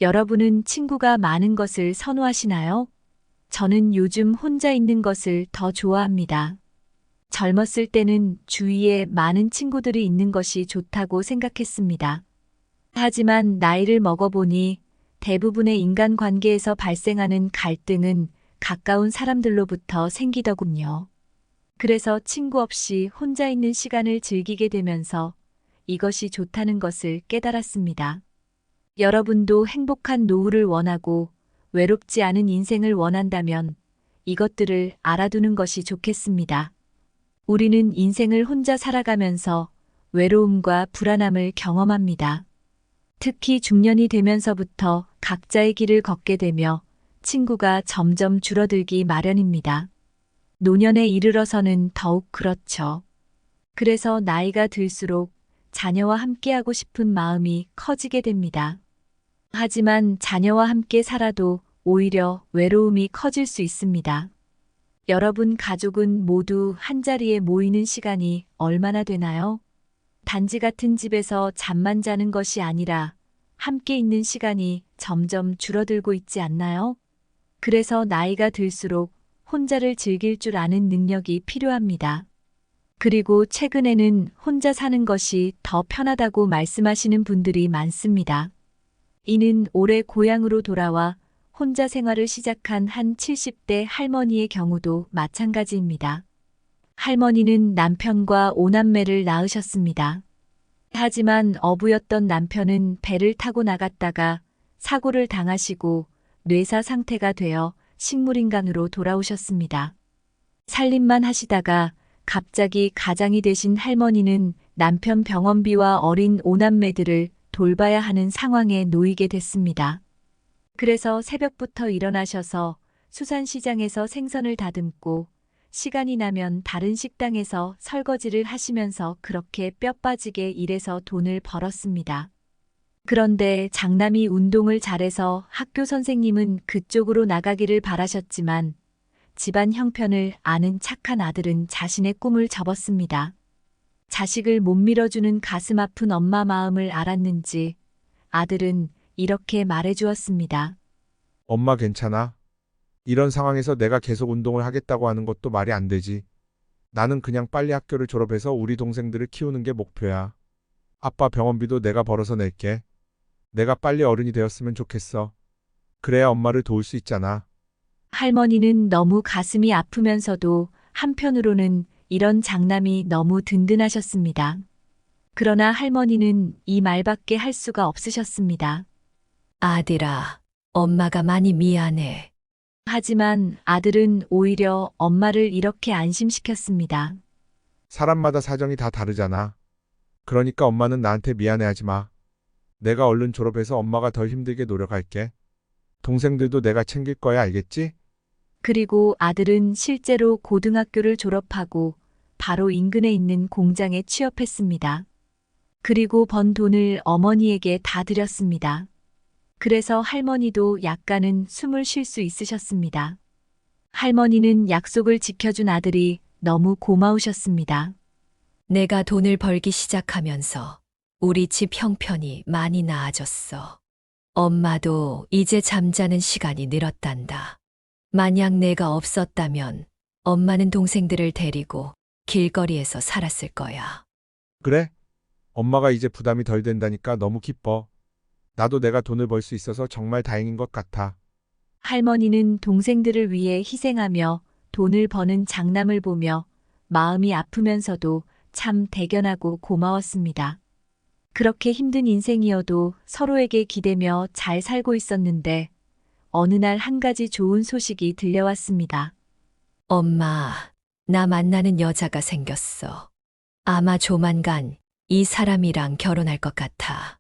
여러분은 친구가 많은 것을 선호하시나요? 저는 요즘 혼자 있는 것을 더 좋아합니다. 젊었을 때는 주위에 많은 친구들이 있는 것이 좋다고 생각했습니다. 하지만 나이를 먹어보니 대부분의 인간관계에서 발생하는 갈등은 가까운 사람들로부터 생기더군요. 그래서 친구 없이 혼자 있는 시간을 즐기게 되면서 이것이 좋다는 것을 깨달았습니다. 여러분도 행복한 노후를 원하고 외롭지 않은 인생을 원한다면 이것들을 알아두는 것이 좋겠습니다. 우리는 인생을 혼자 살아가면서 외로움과 불안함을 경험합니다. 특히 중년이 되면서부터 각자의 길을 걷게 되며 친구가 점점 줄어들기 마련입니다. 노년에 이르러서는 더욱 그렇죠. 그래서 나이가 들수록 자녀와 함께하고 싶은 마음이 커지게 됩니다. 하지만 자녀와 함께 살아도 오히려 외로움이 커질 수 있습니다. 여러분 가족은 모두 한자리에 모이는 시간이 얼마나 되나요? 단지 같은 집에서 잠만 자는 것이 아니라 함께 있는 시간이 점점 줄어들고 있지 않나요? 그래서 나이가 들수록 혼자를 즐길 줄 아는 능력이 필요합니다. 그리고 최근에는 혼자 사는 것이 더 편하다고 말씀하시는 분들이 많습니다. 이는 올해 고향으로 돌아와 혼자 생활을 시작한 한 70대 할머니의 경우도 마찬가지입니다. 할머니는 남편과 5남매를 낳으셨습니다. 하지만 어부였던 남편은 배를 타고 나갔다가 사고를 당하시고 뇌사 상태가 되어 식물인간으로 돌아오셨습니다. 살림만 하시다가 갑자기 가장이 되신 할머니는 남편 병원비와 어린 5남매들을 돌봐야 하는 상황에 놓이게 됐습니다. 그래서 새벽부터 일어나셔서 수산시장에서 생선을 다듬고 시간이 나면 다른 식당에서 설거지를 하시면서 그렇게 뼈 빠지게 일해서 돈을 벌었습니다. 그런데 장남이 운동을 잘해서 학교 선생님은 그쪽으로 나가기를 바라셨지만 집안 형편을 아는 착한 아들은 자신의 꿈을 접었습니다. 자식을 못 밀어주는 가슴 아픈 엄마 마음을 알았는지 아들은 이렇게 말해주었습니다. 엄마 괜찮아? 이런 상황에서 내가 계속 운동을 하겠다고 하는 것도 말이 안 되지. 나는 그냥 빨리 학교를 졸업해서 우리 동생들을 키우는 게 목표야. 아빠 병원비도 내가 벌어서 낼게. 내가 빨리 어른이 되었으면 좋겠어. 그래야 엄마를 도울 수 있잖아. 할머니는 너무 가슴이 아프면서도 한편으로는 이런 장남이 너무 든든하셨습니다. 그러나 할머니는 이 말밖에 할 수가 없으셨습니다. 아들아, 엄마가 많이 미안해. 하지만 아들은 오히려 엄마를 이렇게 안심시켰습니다. 사람마다 사정이 다 다르잖아. 그러니까 엄마는 나한테 미안해하지 마. 내가 얼른 졸업해서 엄마가 덜 힘들게 노력할게. 동생들도 내가 챙길 거야, 알겠지? 그리고 아들은 실제로 고등학교를 졸업하고 바로 인근에 있는 공장에 취업했습니다. 그리고 번 돈을 어머니에게 다 드렸습니다. 그래서 할머니도 약간은 숨을 쉴 수 있으셨습니다. 할머니는 약속을 지켜준 아들이 너무 고마우셨습니다. 내가 돈을 벌기 시작하면서 우리 집 형편이 많이 나아졌어. 엄마도 이제 잠자는 시간이 늘었단다. 만약 내가 없었다면 엄마는 동생들을 데리고 길거리에서 살았을 거야. 그래? 엄마가 이제 부담이 덜 된다니까 너무 기뻐. 나도 내가 돈을 벌 수 있어서 정말 다행인 것 같아. 할머니는 동생들을 위해 희생하며 돈을 버는 장남을 보며 마음이 아프면서도 참 대견하고 고마웠습니다. 그렇게 힘든 인생이어도 서로에게 기대며 잘 살고 있었는데 어느 날 한 가지 좋은 소식이 들려왔습니다. 엄마, 나 만나는 여자가 생겼어. 아마 조만간 이 사람이랑 결혼할 것 같아.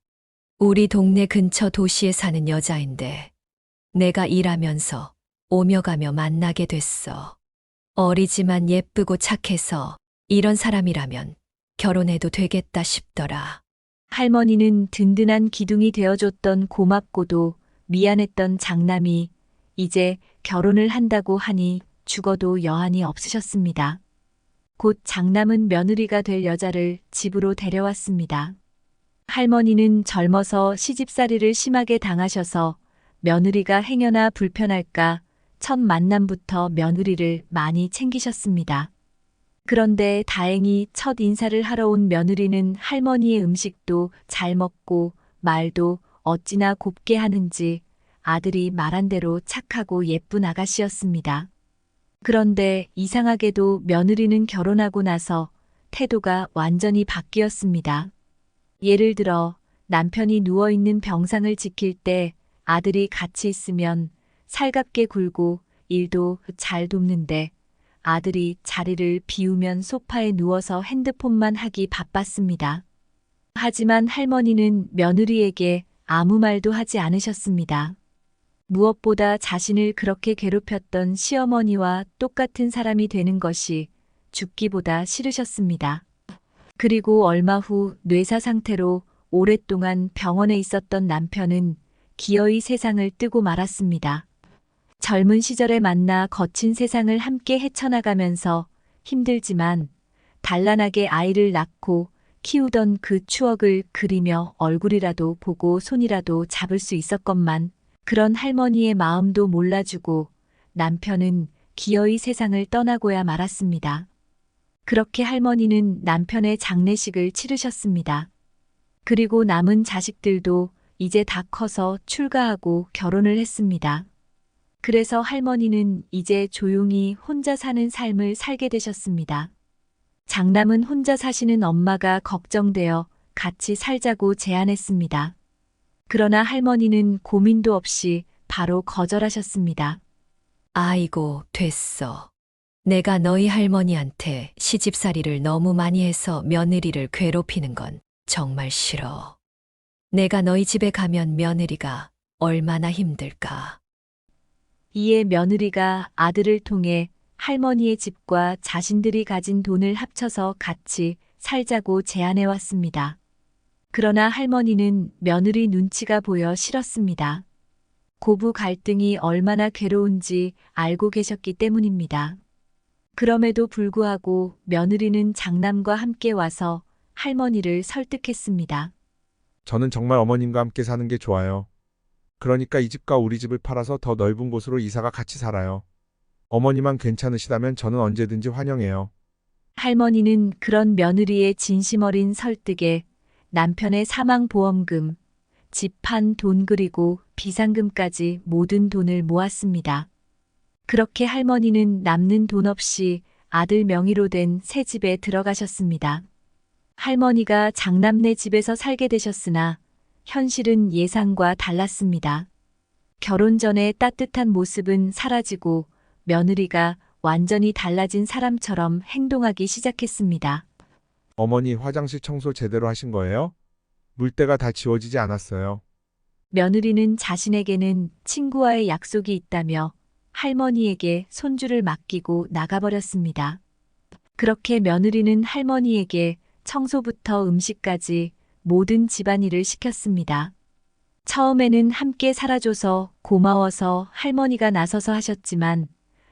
우리 동네 근처 도시에 사는 여자인데 내가 일하면서 오며 가며 만나게 됐어. 어리지만 예쁘고 착해서 이런 사람이라면 결혼해도 되겠다 싶더라. 할머니는 든든한 기둥이 되어줬던 고맙고도 미안했던 장남이 이제 결혼을 한다고 하니 죽어도 여한이 없으셨습니다. 곧 장남은 며느리가 될 여자를 집으로 데려왔습니다. 할머니는 젊어서 시집살이를 심하게 당하셔서 며느리가 행여나 불편할까 첫 만남부터 며느리를 많이 챙기셨습니다. 그런데 다행히 첫 인사를 하러 온 며느리는 할머니의 음식도 잘 먹고 말도 어찌나 곱게 하는지 아들이 말한 대로 착하고 예쁜 아가씨였습니다. 그런데 이상하게도 며느리는 결혼하고 나서 태도가 완전히 바뀌었습니다. 예를 들어 남편이 누워있는 병상을 지킬 때 아들이 같이 있으면 살갑게 굴고 일도 잘 돕는데 아들이 자리를 비우면 소파에 누워서 핸드폰만 하기 바빴습니다. 하지만 할머니는 며느리에게 아무 말도 하지 않으셨습니다. 무엇보다 자신을 그렇게 괴롭혔던 시어머니와 똑같은 사람이 되는 것이 죽기보다 싫으셨습니다. 그리고 얼마 후 뇌사 상태로 오랫동안 병원에 있었던 남편은 기어이 세상을 뜨고 말았습니다. 젊은 시절에 만나 거친 세상을 함께 헤쳐나가면서 힘들지만 단란하게 아이를 낳고 키우던 그 추억을 그리며 얼굴이라도 보고 손이라도 잡을 수 있었건만 그런 할머니의 마음도 몰라주고 남편은 기어이 세상을 떠나고야 말았습니다. 그렇게 할머니는 남편의 장례식을 치르셨습니다. 그리고 남은 자식들도 이제 다 커서 출가하고 결혼을 했습니다. 그래서 할머니는 이제 조용히 혼자 사는 삶을 살게 되셨습니다. 장남은 혼자 사시는 엄마가 걱정되어 같이 살자고 제안했습니다. 그러나 할머니는 고민도 없이 바로 거절하셨습니다. 아이고, 됐어. 내가 너희 할머니한테 시집살이를 너무 많이 해서 며느리를 괴롭히는 건 정말 싫어. 내가 너희 집에 가면 며느리가 얼마나 힘들까. 이에 며느리가 아들을 통해 할머니의 집과 자신들이 가진 돈을 합쳐서 같이 살자고 제안해 왔습니다. 그러나 할머니는 며느리 눈치가 보여 싫었습니다. 고부 갈등이 얼마나 괴로운지 알고 계셨기 때문입니다. 그럼에도 불구하고 며느리는 장남과 함께 와서 할머니를 설득했습니다. 저는 정말 어머님과 함께 사는 게 좋아요. 그러니까 이 집과 우리 집을 팔아서 더 넓은 곳으로 이사가 같이 살아요. 어머니만 괜찮으시다면 저는 언제든지 환영해요. 할머니는 그런 며느리의 진심 어린 설득에 남편의 사망보험금, 집 판 돈 그리고 비상금까지 모든 돈을 모았습니다. 그렇게 할머니는 남는 돈 없이 아들 명의로 된 새 집에 들어가셨습니다. 할머니가 장남네 집에서 살게 되셨으나 현실은 예상과 달랐습니다. 결혼 전에 따뜻한 모습은 사라지고 며느리가 완전히 달라진 사람처럼 행동하기 시작했습니다. 어머니 화장실 청소 제대로 하신 거예요? 물때가 다 지워지지 않았어요. 며느리는 자신에게는 친구와의 약속이 있다며 할머니에게 손주를 맡기고 나가버렸습니다. 그렇게 며느리는 할머니에게 청소부터 음식까지 모든 집안일을 시켰습니다. 처음에는 함께 살아줘서 고마워서 할머니가 나서서 하셨지만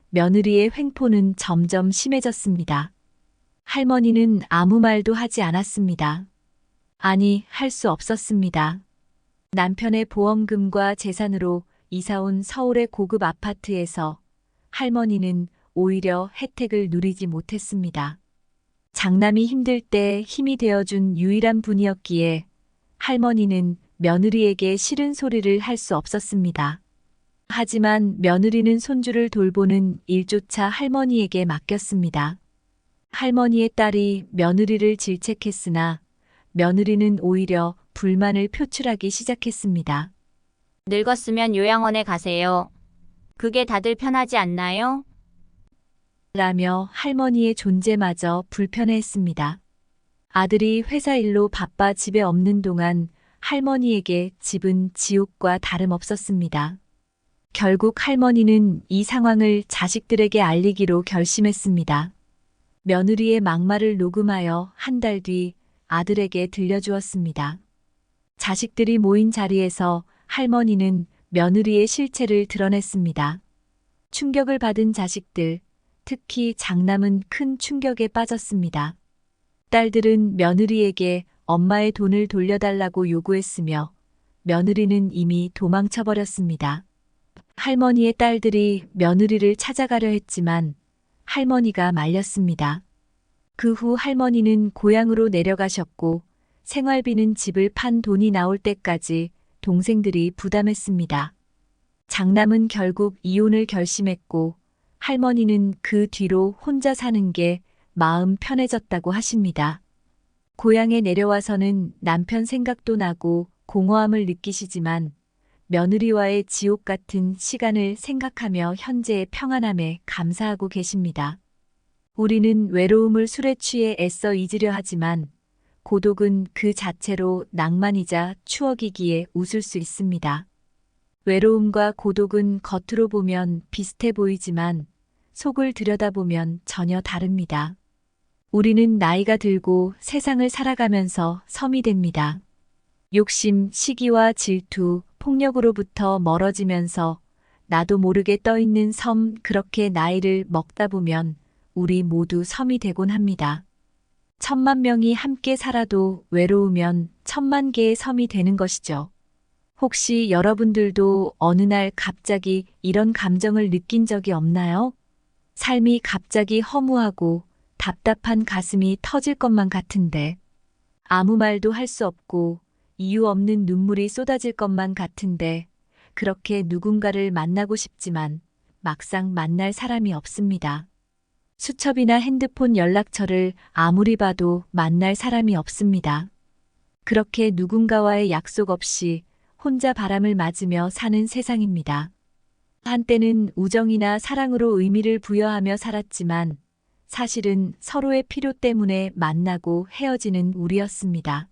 며느리의 횡포는 점점 심해졌습니다. 할머니는 아무 말도 하지 않았습니다. 아니, 할 수 없었습니다. 남편의 보험금과 재산으로 이사온 서울의 고급 아파트에서 할머니는 오히려 혜택을 누리지 못했습니다. 장남이 힘들 때 힘이 되어준 유일한 분이었기에 할머니는 며느리에게 싫은 소리를 할 수 없었습니다. 하지만 며느리는 손주를 돌보는 일조차 할머니에게 맡겼습니다. 할머니의 딸이 며느리를 질책했으나 며느리는 오히려 불만을 표출하기 시작했습니다. 늙었으면 요양원에 가세요. 그게 다들 편하지 않나요? 라며 할머니의 존재마저 불편해했습니다. 아들이 회사 일로 바빠 집에 없는 동안 할머니에게 집은 지옥과 다름없었습니다. 결국 할머니는 이 상황을 자식들에게 알리기로 결심했습니다. 며느리의 막말을 녹음하여 한 달 뒤 아들에게 들려주었습니다. 자식들이 모인 자리에서 할머니는 며느리의 실체를 드러냈습니다. 충격을 받은 자식들, 특히 장남은 큰 충격에 빠졌습니다. 딸들은 며느리에게 엄마의 돈을 돌려달라고 요구했으며 며느리는 이미 도망쳐버렸습니다. 할머니의 딸들이 며느리를 찾아가려 했지만 할머니가 말렸습니다. 그 후 할머니는 고향으로 내려가셨고 생활비는 집을 판 돈이 나올 때까지 동생들이 부담했습니다. 장남은 결국 이혼을 결심했고 할머니는 그 뒤로 혼자 사는 게 마음 편해졌다고 하십니다. 고향에 내려와서는 남편 생각도 나고 공허함을 느끼시지만 며느리와의 지옥 같은 시간을 생각하며 현재의 평안함에 감사하고 계십니다. 우리는 외로움을 술에 취해 애써 잊으려 하지만 고독은 그 자체로 낭만이자 추억이기에 웃을 수 있습니다. 외로움과 고독은 겉으로 보면 비슷해 보이지만 속을 들여다보면 전혀 다릅니다. 우리는 나이가 들고 세상을 살아가면서 섬이 됩니다. 욕심, 시기와 질투, 폭력으로부터 멀어지면서 나도 모르게 떠있는 섬, 그렇게 나이를 먹다 보면 우리 모두 섬이 되곤 합니다. 1,000만 명이 함께 살아도 외로우면 1,000만 개의 섬이 되는 것이죠. 혹시 여러분들도 어느 날 갑자기 이런 감정을 느낀 적이 없나요? 삶이 갑자기 허무하고 답답한 가슴이 터질 것만 같은데, 아무 말도 할 수 없고 이유 없는 눈물이 쏟아질 것만 같은데, 그렇게 누군가를 만나고 싶지만 막상 만날 사람이 없습니다. 수첩이나 핸드폰 연락처를 아무리 봐도 만날 사람이 없습니다. 그렇게 누군가와의 약속 없이 혼자 바람을 맞으며 사는 세상입니다. 한때는 우정이나 사랑으로 의미를 부여하며 살았지만 사실은 서로의 필요 때문에 만나고 헤어지는 우리였습니다.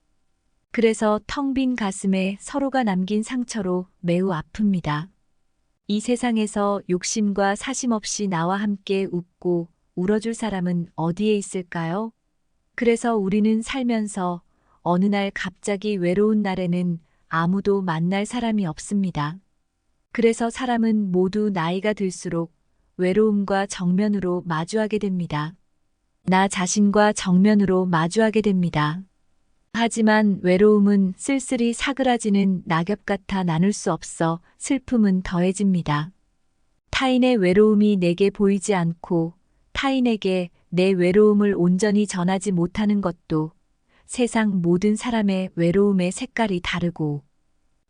그래서 텅 빈 가슴에 서로가 남긴 상처로 매우 아픕니다. 이 세상에서 욕심과 사심 없이 나와 함께 웃고 울어줄 사람은 어디에 있을까요? 그래서 우리는 살면서 어느 날 갑자기 외로운 날에는 아무도 만날 사람이 없습니다. 그래서 사람은 모두 나이가 들수록 외로움과 정면으로 마주하게 됩니다. 나 자신과 정면으로 마주하게 됩니다. 하지만 외로움은 쓸쓸히 사그라지는 낙엽 같아 나눌 수 없어 슬픔은 더해집니다. 타인의 외로움이 내게 보이지 않고 타인에게 내 외로움을 온전히 전하지 못하는 것도 세상 모든 사람의 외로움의 색깔이 다르고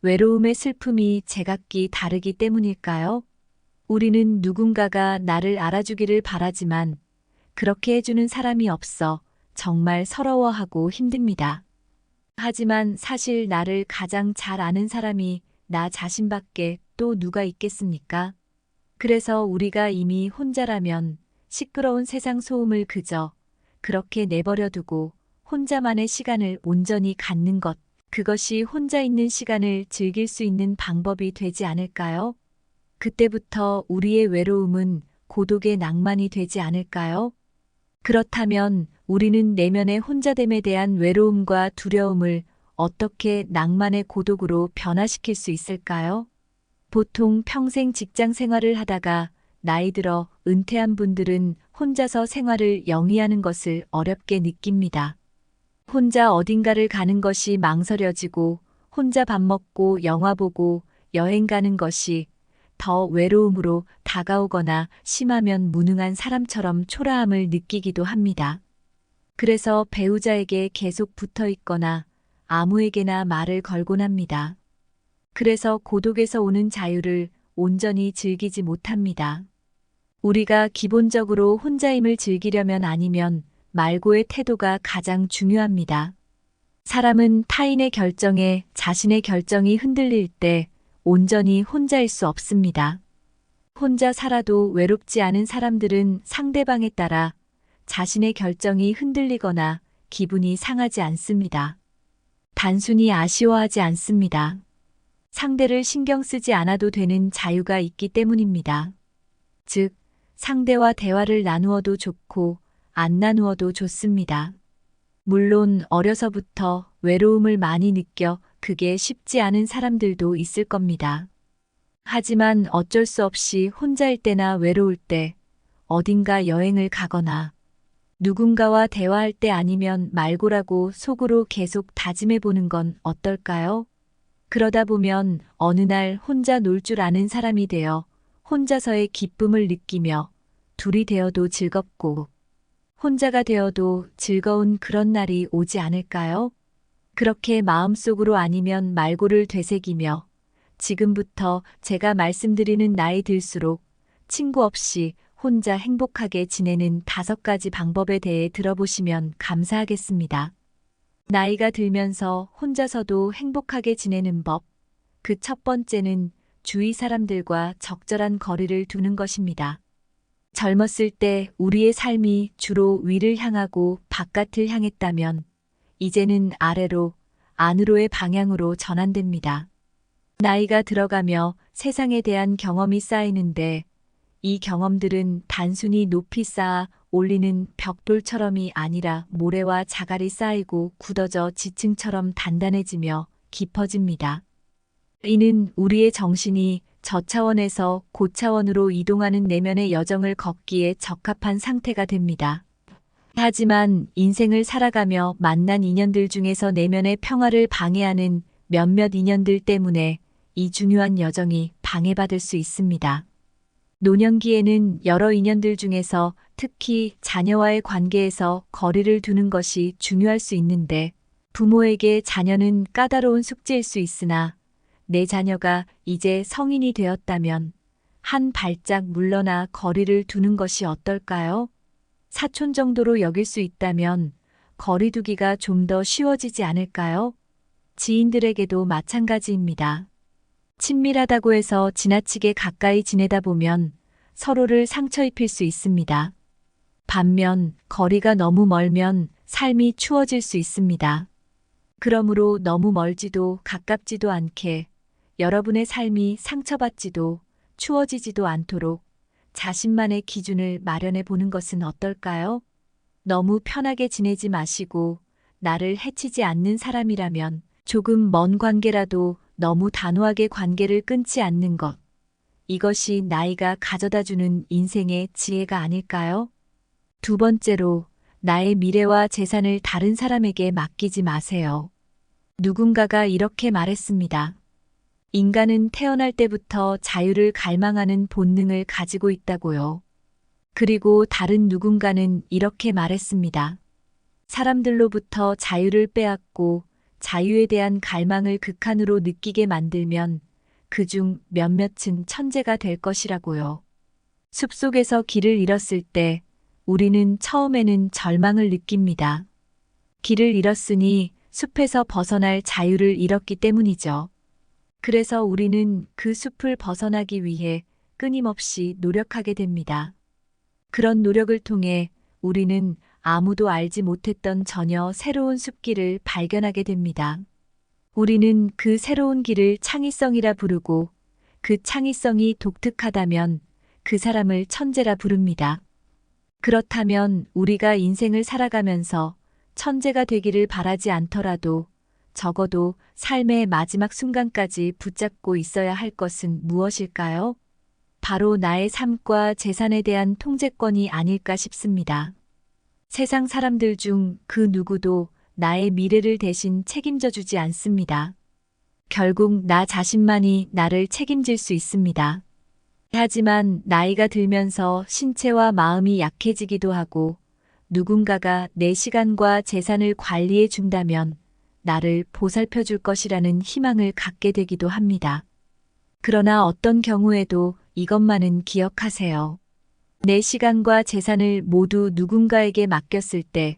외로움의 슬픔이 제각기 다르기 때문일까요? 우리는 누군가가 나를 알아주기를 바라지만 그렇게 해주는 사람이 없어 정말 서러워하고 힘듭니다. 하지만 사실 나를 가장 잘 아는 사람이 나 자신밖에 또 누가 있겠습니까? 그래서 우리가 이미 혼자라면 시끄러운 세상 소음을 그저 그렇게 내버려 두고 혼자만의 시간을 온전히 갖는 것, 그것이 혼자 있는 시간을 즐길 수 있는 방법이 되지 않을까요? 그때부터 우리의 외로움은 고독의 낭만이 되지 않을까요? 그렇다면 우리는 내면의 혼자됨에 대한 외로움과 두려움을 어떻게 낭만의 고독으로 변화시킬 수 있을까요? 보통 평생 직장 생활을 하다가 나이 들어 은퇴한 분들은 혼자서 생활을 영위하는 것을 어렵게 느낍니다. 혼자 어딘가를 가는 것이 망설여지고 혼자 밥 먹고 영화 보고 여행 가는 것이 더 외로움으로 다가오거나 심하면 무능한 사람처럼 초라함을 느끼기도 합니다. 그래서 배우자에게 계속 붙어 있거나 아무에게나 말을 걸곤 합니다. 그래서 고독에서 오는 자유를 온전히 즐기지 못합니다. 우리가 기본적으로 혼자임을 즐기려면 아니면 말고의 태도가 가장 중요합니다. 사람은 타인의 결정에 자신의 결정이 흔들릴 때 온전히 혼자일 수 없습니다. 혼자 살아도 외롭지 않은 사람들은 상대방에 따라 자신의 결정이 흔들리거나 기분이 상하지 않습니다. 단순히 아쉬워하지 않습니다. 상대를 신경 쓰지 않아도 되는 자유가 있기 때문입니다. 즉, 상대와 대화를 나누어도 좋고 안 나누어도 좋습니다. 물론 어려서부터 외로움을 많이 느껴 그게 쉽지 않은 사람들도 있을 겁니다. 하지만 어쩔 수 없이 혼자일 때나 외로울 때 어딘가 여행을 가거나 누군가와 대화할 때 아니면 말고라고 속으로 계속 다짐해 보는 건 어떨까요? 그러다 보면 어느 날 혼자 놀 줄 아는 사람이 되어 혼자서의 기쁨을 느끼며 둘이 되어도 즐겁고 혼자가 되어도 즐거운 그런 날이 오지 않을까요? 그렇게 마음속으로 아니면 말고를 되새기며 지금부터 제가 말씀드리는 나이 들수록 친구 없이 혼자 행복하게 지내는 5가지 방법에 대해 들어보시면 감사하겠습니다. 나이가 들면서 혼자서도 행복하게 지내는 법. 그 첫 번째는 주위 사람들과 적절한 거리를 두는 것입니다. 젊었을 때 우리의 삶이 주로 위를 향하고 바깥을 향했다면 이제는 아래로, 안으로의 방향으로 전환됩니다. 나이가 들어가며 세상에 대한 경험이 쌓이는데 이 경험들은 단순히 높이 쌓아 올리는 벽돌처럼이 아니라 모래와 자갈이 쌓이고 굳어져 지층처럼 단단해지며 깊어집니다. 이는 우리의 정신이 저차원에서 고차원으로 이동하는 내면의 여정을 걷기에 적합한 상태가 됩니다. 하지만 인생을 살아가며 만난 인연들 중에서 내면의 평화를 방해하는 몇몇 인연들 때문에 이 중요한 여정이 방해받을 수 있습니다. 노년기에는 여러 인연들 중에서 특히 자녀와의 관계에서 거리를 두는 것이 중요할 수 있는데 부모에게 자녀는 까다로운 숙제일 수 있으나 내 자녀가 이제 성인이 되었다면 한 발짝 물러나 거리를 두는 것이 어떨까요? 사촌 정도로 여길 수 있다면 거리 두기가 좀 더 쉬워지지 않을까요? 지인들에게도 마찬가지입니다. 친밀하다고 해서 지나치게 가까이 지내다 보면 서로를 상처 입힐 수 있습니다. 반면 거리가 너무 멀면 삶이 추워질 수 있습니다. 그러므로 너무 멀지도 가깝지도 않게 여러분의 삶이 상처받지도 추워지지도 않도록 자신만의 기준을 마련해 보는 것은 어떨까요? 너무 편하게 지내지 마시고 나를 해치지 않는 사람이라면 조금 먼 관계라도 너무 단호하게 관계를 끊지 않는 것. 이것이 나이가 가져다주는 인생의 지혜가 아닐까요? 두 번째로, 나의 미래와 재산을 다른 사람에게 맡기지 마세요. 누군가가 이렇게 말했습니다. 인간은 태어날 때부터 자유를 갈망하는 본능을 가지고 있다고요. 그리고 다른 누군가는 이렇게 말했습니다. 사람들로부터 자유를 빼앗고 자유에 대한 갈망을 극한으로 느끼게 만들면 그중 몇몇은 천재가 될 것이라고요. 숲속에서 길을 잃었을 때 우리는 처음에는 절망을 느낍니다. 길을 잃었으니 숲에서 벗어날 자유를 잃었기 때문이죠. 그래서 우리는 그 숲을 벗어나기 위해 끊임없이 노력하게 됩니다. 그런 노력을 통해 우리는 아무도 알지 못했던 전혀 새로운 숲길을 발견하게 됩니다. 우리는 그 새로운 길을 창의성이라 부르고 그 창의성이 독특하다면 그 사람을 천재라 부릅니다. 그렇다면 우리가 인생을 살아가면서 천재가 되기를 바라지 않더라도 적어도 삶의 마지막 순간까지 붙잡고 있어야 할 것은 무엇일까요? 바로 나의 삶과 재산에 대한 통제권이 아닐까 싶습니다. 세상 사람들 중 그 누구도 나의 미래를 대신 책임져 주지 않습니다. 결국 나 자신만이 나를 책임질 수 있습니다. 하지만 나이가 들면서 신체와 마음이 약해지기도 하고 누군가가 내 시간과 재산을 관리해 준다면 나를 보살펴 줄 것이라는 희망을 갖게 되기도 합니다. 그러나 어떤 경우에도 이것만은 기억하세요. 내 시간과 재산을 모두 누군가에게 맡겼을 때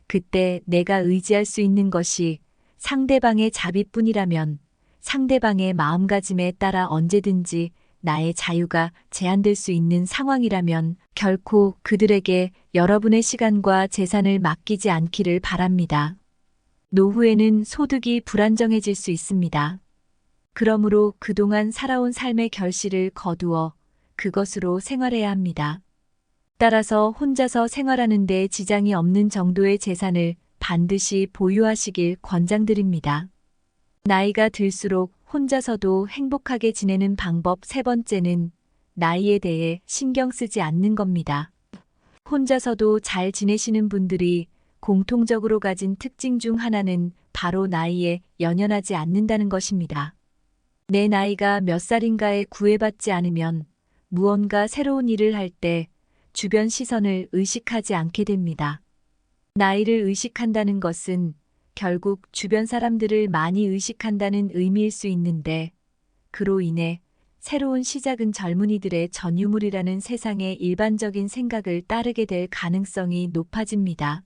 그때 내가 의지할 수 있는 것이 상대방의 자비뿐이라면 상대방의 마음가짐에 따라 언제든지 나의 자유가 제한될 수 있는 상황이라면 결코 그들에게 여러분의 시간과 재산을 맡기지 않기를 바랍니다. 노후에는 소득이 불안정해질 수 있습니다. 그러므로 그동안 살아온 삶의 결실을 거두어 그것으로 생활해야 합니다. 따라서 혼자서 생활하는 데 지장이 없는 정도의 재산을 반드시 보유하시길 권장드립니다. 나이가 들수록 혼자서도 행복하게 지내는 방법 세 번째는 나이에 대해 신경 쓰지 않는 겁니다. 혼자서도 잘 지내시는 분들이 공통적으로 가진 특징 중 하나는 바로 나이에 연연하지 않는다는 것입니다. 내 나이가 몇 살인가에 구애받지 않으면 무언가 새로운 일을 할 때 주변 시선을 의식하지 않게 됩니다. 나이를 의식한다는 것은 결국 주변 사람들을 많이 의식한다는 의미일 수 있는데, 그로 인해 새로운 시작은 젊은이들의 전유물이라는 세상의 일반적인 생각을 따르게 될 가능성이 높아집니다.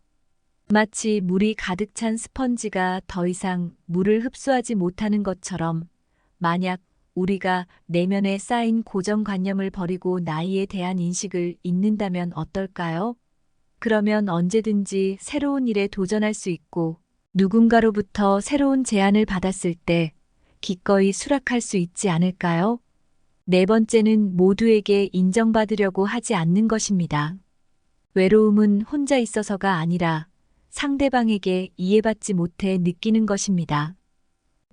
마치 물이 가득 찬 스펀지가 더 이상 물을 흡수하지 못하는 것처럼, 만약 우리가 내면에 쌓인 고정관념을 버리고 나이에 대한 인식을 잊는다면 어떨까요? 그러면 언제든지 새로운 일에 도전할 수 있고, 누군가로부터 새로운 제안을 받았을 때 기꺼이 수락할 수 있지 않을까요? 네 번째는 모두에게 인정받으려고 하지 않는 것입니다. 외로움은 혼자 있어서가 아니라 상대방에게 이해받지 못해 느끼는 것입니다.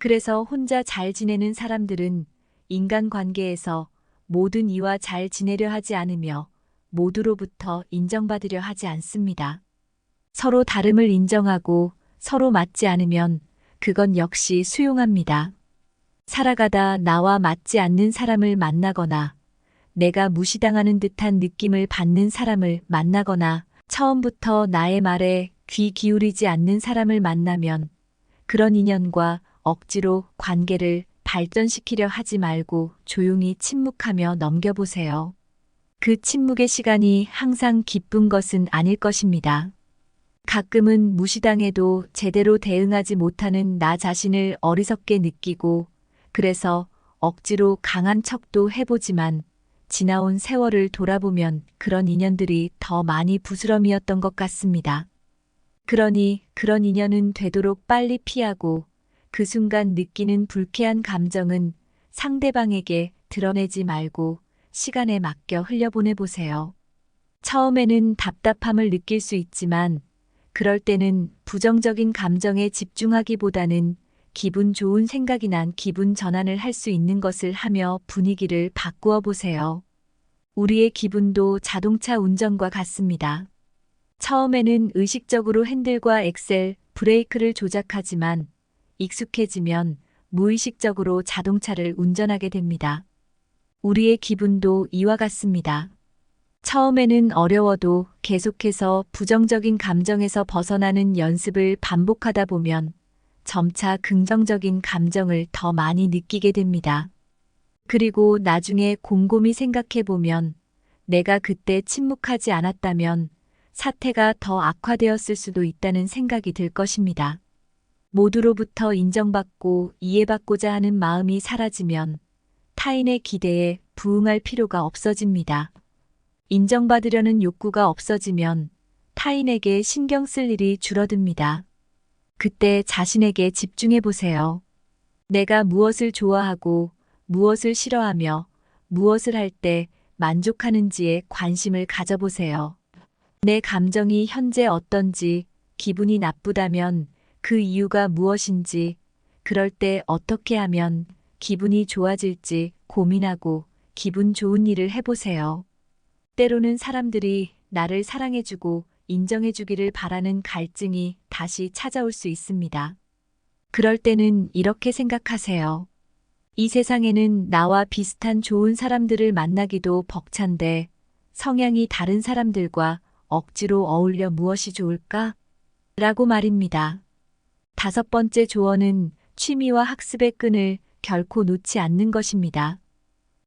그래서 혼자 잘 지내는 사람들은 인간관계에서 모든 이와 잘 지내려 하지 않으며 모두로부터 인정받으려 하지 않습니다. 서로 다름을 인정하고 서로 맞지 않으면 그건 역시 수용합니다. 살아가다 나와 맞지 않는 사람을 만나거나 내가 무시당하는 듯한 느낌을 받는 사람을 만나거나 처음부터 나의 말에 귀 기울이지 않는 사람을 만나면 그런 인연과 억지로 관계를 발전시키려 하지 말고 조용히 침묵하며 넘겨보세요. 그 침묵의 시간이 항상 기쁜 것은 아닐 것입니다. 가끔은 무시당해도 제대로 대응하지 못하는 나 자신을 어리석게 느끼고, 그래서 억지로 강한 척도 해보지만 지나온 세월을 돌아보면 그런 인연들이 더 많이 부스럼이었던 것 같습니다. 그러니 그런 인연은 되도록 빨리 피하고 그 순간 느끼는 불쾌한 감정은 상대방에게 드러내지 말고 시간에 맡겨 흘려보내보세요. 처음에는 답답함을 느낄 수 있지만 그럴 때는 부정적인 감정에 집중하기보다는 기분 좋은 생각이 난 기분 전환을 할 수 있는 것을 하며 분위기를 바꾸어 보세요. 우리의 기분도 자동차 운전과 같습니다. 처음에는 의식적으로 핸들과 엑셀, 브레이크를 조작하지만 익숙해지면 무의식적으로 자동차를 운전하게 됩니다. 우리의 기분도 이와 같습니다. 처음에는 어려워도 계속해서 부정적인 감정에서 벗어나는 연습을 반복하다 보면 점차 긍정적인 감정을 더 많이 느끼게 됩니다. 그리고 나중에 곰곰이 생각해 보면 내가 그때 침묵하지 않았다면 사태가 더 악화되었을 수도 있다는 생각이 들 것입니다. 모두로부터 인정받고 이해받고자 하는 마음이 사라지면 타인의 기대에 부응할 필요가 없어집니다. 인정받으려는 욕구가 없어지면 타인에게 신경 쓸 일이 줄어듭니다. 그때 자신에게 집중해 보세요. 내가 무엇을 좋아하고 무엇을 싫어하며 무엇을 할 때 만족하는지에 관심을 가져보세요. 내 감정이 현재 어떤지, 기분이 나쁘다면 그 이유가 무엇인지, 그럴 때 어떻게 하면 기분이 좋아질지 고민하고 기분 좋은 일을 해보세요. 때로는 사람들이 나를 사랑해주고 인정해주기를 바라는 갈증이 다시 찾아올 수 있습니다. 그럴 때는 이렇게 생각하세요. 이 세상에는 나와 비슷한 좋은 사람들을 만나기도 벅찬데 성향이 다른 사람들과 억지로 어울려 무엇이 좋을까? 라고 말입니다. 다섯 번째 조언은 취미와 학습의 끈을 결코 놓지 않는 것입니다.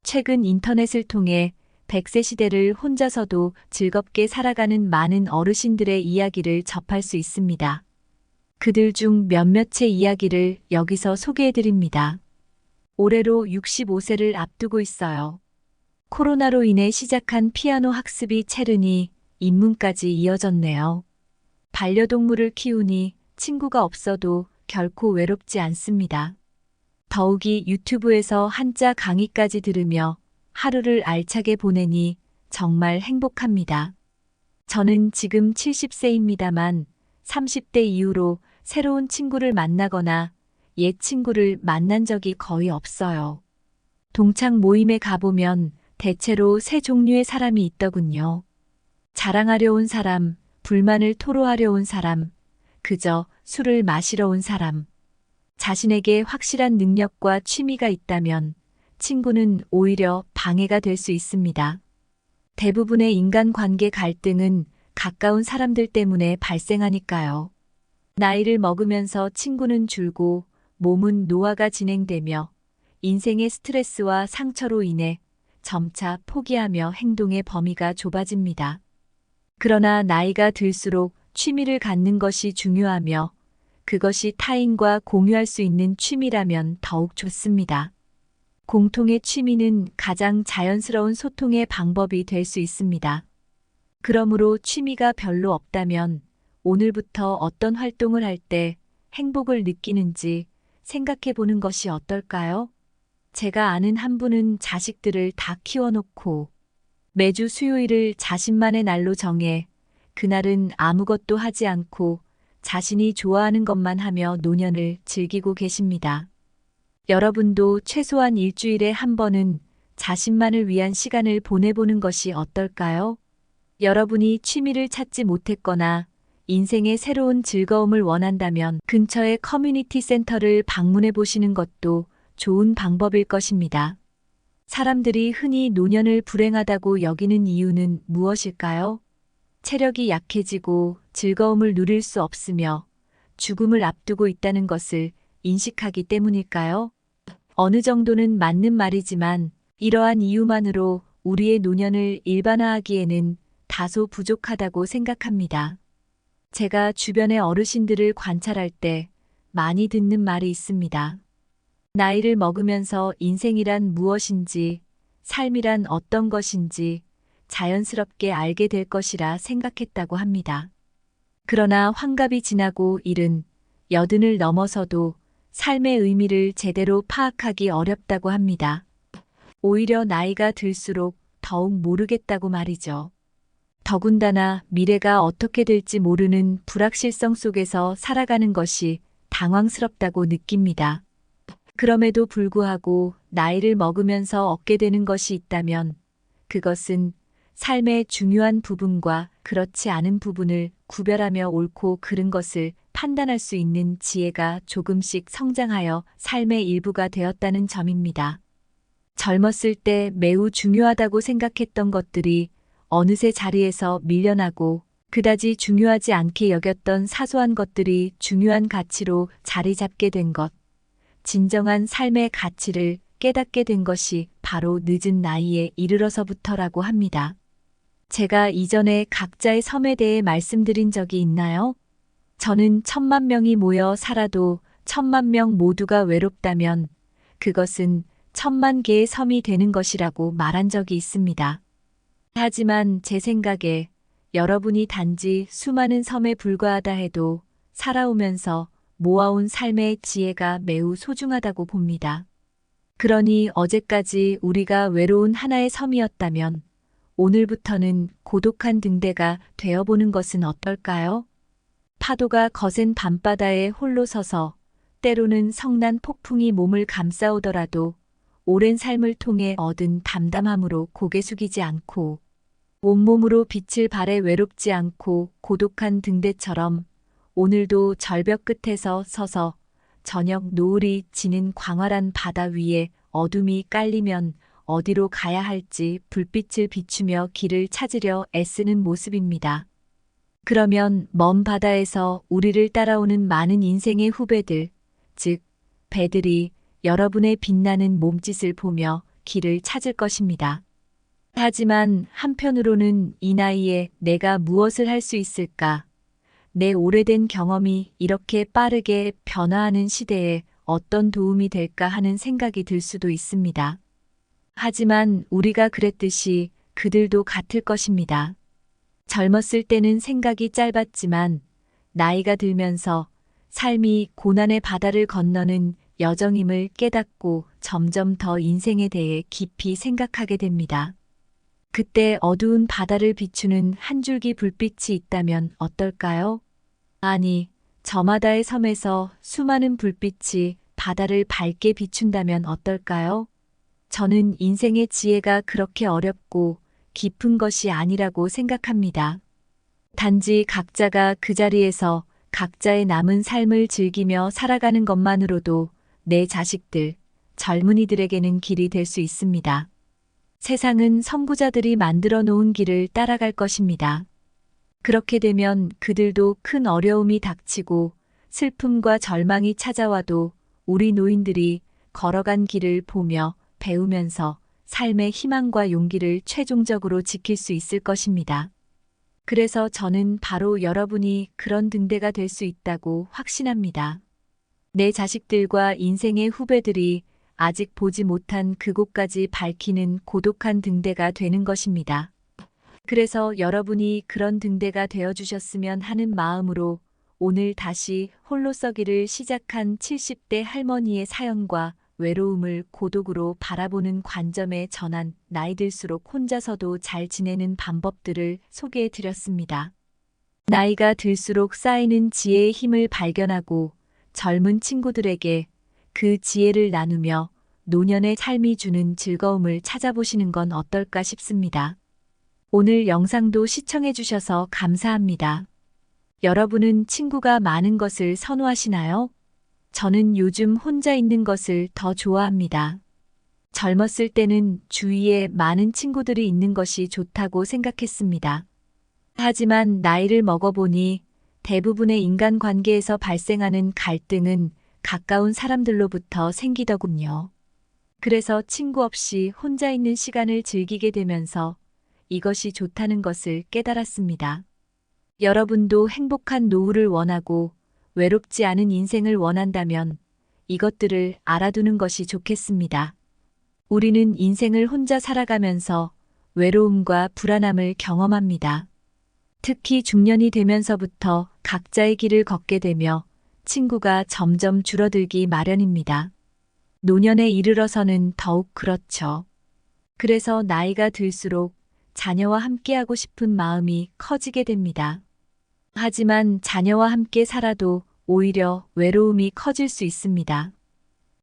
최근 인터넷을 통해 100세 시대를 혼자서도 즐겁게 살아가는 많은 어르신들의 이야기를 접할 수 있습니다. 그들 중 몇몇의 이야기를 여기서 소개해드립니다. 올해로 65세를 앞두고 있어요. 코로나로 인해 시작한 피아노 학습이 채르니 입문까지 이어졌네요. 반려동물을 키우니 친구가 없어도 결코 외롭지 않습니다. 더욱이 유튜브에서 한자 강의까지 들으며 하루를 알차게 보내니 정말 행복합니다. 저는 지금 70세입니다만 30대 이후로 새로운 친구를 만나거나 옛 친구를 만난 적이 거의 없어요. 동창 모임에 가보면 대체로 세 종류의 사람이 있더군요. 자랑하려 온 사람, 불만을 토로하려 온 사람, 그저 술을 마시러 온 사람. 자신에게 확실한 능력과 취미가 있다면 친구는 오히려 방해가 될 수 있습니다. 대부분의 인간관계 갈등은 가까운 사람들 때문에 발생하니까요. 나이를 먹으면서 친구는 줄고 몸은 노화가 진행되며 인생의 스트레스와 상처로 인해 점차 포기하며 행동의 범위가 좁아집니다. 그러나 나이가 들수록 취미를 갖는 것이 중요하며 그것이 타인과 공유할 수 있는 취미라면 더욱 좋습니다. 공통의 취미는 가장 자연스러운 소통의 방법이 될 수 있습니다. 그러므로 취미가 별로 없다면 오늘부터 어떤 활동을 할 때 행복을 느끼는지 생각해 보는 것이 어떨까요? 제가 아는 한 분은 자식들을 다 키워놓고 매주 수요일을 자신만의 날로 정해 그날은 아무것도 하지 않고 자신이 좋아하는 것만 하며 노년을 즐기고 계십니다. 여러분도 최소한 일주일에 한 번은 자신만을 위한 시간을 보내보는 것이 어떨까요? 여러분이 취미를 찾지 못했거나 인생의 새로운 즐거움을 원한다면 근처의 커뮤니티 센터를 방문해 보시는 것도 좋은 방법일 것입니다. 사람들이 흔히 노년을 불행하다고 여기는 이유는 무엇일까요? 체력이 약해지고 즐거움을 누릴 수 없으며 죽음을 앞두고 있다는 것을 인식하기 때문일까요? 어느 정도는 맞는 말이지만 이러한 이유만으로 우리의 노년을 일반화하기에는 다소 부족하다고 생각합니다. 제가 주변의 어르신들을 관찰할 때 많이 듣는 말이 있습니다. 나이를 먹으면서 인생이란 무엇인지, 삶이란 어떤 것인지 자연스럽게 알게 될 것이라 생각했다고 합니다. 그러나 환갑이 지나고 일은 여든을 넘어서도 삶의 의미를 제대로 파악하기 어렵다고 합니다. 오히려 나이가 들수록 더욱 모르겠다고 말이죠. 더군다나 미래가 어떻게 될지 모르는 불확실성 속에서 살아가는 것이 당황스럽다고 느낍니다. 그럼에도 불구하고 나이를 먹으면서 얻게 되는 것이 있다면 그것은 삶의 중요한 부분과 그렇지 않은 부분을 구별하며 옳고 그른 것을 판단할 수 있는 지혜가 조금씩 성장하여 삶의 일부가 되었다는 점입니다. 젊었을 때 매우 중요하다고 생각했던 것들이 어느새 자리에서 밀려나고 그다지 중요하지 않게 여겼던 사소한 것들이 중요한 가치로 자리 잡게 된 것. 진정한 삶의 가치를 깨닫게 된 것이 바로 늦은 나이에 이르러서부터라고 합니다. 제가 이전에 각자의 섬에 대해 말씀드린 적이 있나요? 저는 10,000,000명이 모여 살아도 10,000,000명 모두가 외롭다면 그것은 10,000,000개의 섬이 되는 것이라고 말한 적이 있습니다. 하지만 제 생각에 여러분이 단지 수많은 섬에 불과하다 해도 살아오면서 모아온 삶의 지혜가 매우 소중하다고 봅니다. 그러니 어제까지 우리가 외로운 하나의 섬이었다면 오늘부터는 고독한 등대가 되어보는 것은 어떨까요? 파도가 거센 밤바다에 홀로 서서 때로는 성난 폭풍이 몸을 감싸오더라도 오랜 삶을 통해 얻은 담담함으로 고개 숙이지 않고 온몸으로 빛을 발해 외롭지 않고 고독한 등대처럼 오늘도 절벽 끝에서 서서 저녁 노을이 지는 광활한 바다 위에 어둠이 깔리면 어디로 가야 할지 불빛을 비추며 길을 찾으려 애쓰는 모습입니다. 그러면 먼 바다에서 우리를 따라오는 많은 인생의 후배들, 즉 배들이 여러분의 빛나는 몸짓을 보며 길을 찾을 것입니다. 하지만 한편으로는 이 나이에 내가 무엇을 할 수 있을까? 내 오래된 경험이 이렇게 빠르게 변화하는 시대에 어떤 도움이 될까 하는 생각이 들 수도 있습니다. 하지만 우리가 그랬듯이 그들도 같을 것입니다. 젊었을 때는 생각이 짧았지만 나이가 들면서 삶이 고난의 바다를 건너는 여정임을 깨닫고 점점 더 인생에 대해 깊이 생각하게 됩니다. 그때 어두운 바다를 비추는 한 줄기 불빛이 있다면 어떨까요? 아니, 저마다의 섬에서 수많은 불빛이 바다를 밝게 비춘다면 어떨까요? 저는 인생의 지혜가 그렇게 어렵고 깊은 것이 아니라고 생각합니다. 단지 각자가 그 자리에서 각자의 남은 삶을 즐기며 살아가는 것만으로도 내 자식들, 젊은이들에게는 길이 될 수 있습니다. 세상은 선구자들이 만들어 놓은 길을 따라갈 것입니다. 그렇게 되면 그들도 큰 어려움이 닥치고 슬픔과 절망이 찾아와도 우리 노인들이 걸어간 길을 보며 배우면서 삶의 희망과 용기를 최종적으로 지킬 수 있을 것입니다. 그래서 저는 바로 여러분이 그런 등대가 될 수 있다고 확신합니다. 내 자식들과 인생의 후배들이 아직 보지 못한 그곳까지 밝히는 고독한 등대가 되는 것입니다. 그래서 여러분이 그런 등대가 되어주셨으면 하는 마음으로 오늘 다시 홀로 서기를 시작한 70대 할머니의 사연과 외로움을 고독으로 바라보는 관점에 전한 나이 들수록 혼자서도 잘 지내는 방법들을 소개해 드렸습니다. 나이가 들수록 쌓이는 지혜의 힘을 발견하고 젊은 친구들에게 그 지혜를 나누며 노년의 삶이 주는 즐거움을 찾아보시는 건 어떨까 싶습니다. 오늘 영상도 시청해 주셔서 감사합니다. 여러분은 친구가 많은 것을 선호하시나요? 저는 요즘 혼자 있는 것을 더 좋아합니다. 젊었을 때는 주위에 많은 친구들이 있는 것이 좋다고 생각했습니다. 하지만 나이를 먹어보니 대부분의 인간관계에서 발생하는 갈등은 가까운 사람들로부터 생기더군요. 그래서 친구 없이 혼자 있는 시간을 즐기게 되면서 이것이 좋다는 것을 깨달았습니다. 여러분도 행복한 노후를 원하고 외롭지 않은 인생을 원한다면 이것들을 알아두는 것이 좋겠습니다. 우리는 인생을 혼자 살아가면서 외로움과 불안함을 경험합니다. 특히 중년이 되면서부터 각자의 길을 걷게 되며 친구가 점점 줄어들기 마련입니다. 노년에 이르러서는 더욱 그렇죠. 그래서 나이가 들수록 자녀와 함께하고 싶은 마음이 커지게 됩니다. 하지만 자녀와 함께 살아도 오히려 외로움이 커질 수 있습니다.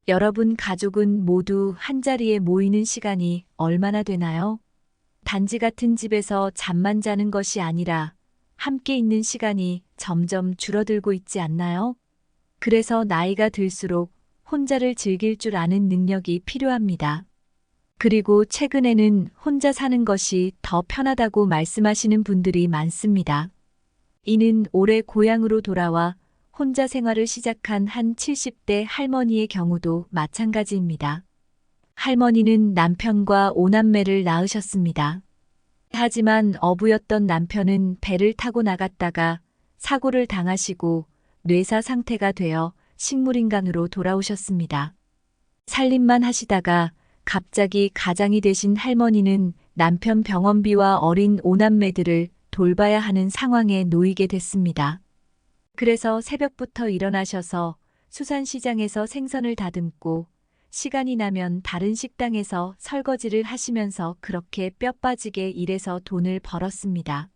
여러분 가족은 모두 한자리에 모이는 시간이 얼마나 되나요? 단지 같은 집에서 잠만 자는 것이 아니라 함께 있는 시간이 점점 줄어들고 있지 않나요? 그래서 나이가 들수록 혼자를 즐길 줄 아는 능력이 필요합니다. 그리고 최근에는 혼자 사는 것이 더 편하다고 말씀하시는 분들이 많습니다. 이는 올해 고향으로 돌아와 혼자 생활을 시작한 한 70대 할머니의 경우도 마찬가지입니다. 할머니는 남편과 5남매를 낳으셨습니다. 하지만 어부였던 남편은 배를 타고 나갔다가 사고를 당하시고 뇌사 상태가 되어 식물인간으로 돌아오셨습니다. 살림만 하시다가 갑자기 가장이 되신 할머니는 남편 병원비와 어린 5남매들을 돌봐야 하는 상황에 놓이게 됐습니다. 그래서 새벽부터 일어나셔서 수산시장에서 생선을 다듬고 시간이 나면 다른 식당에서 설거지를 하시면서 그렇게 뼈 빠지게 일해서 돈을 벌었습니다.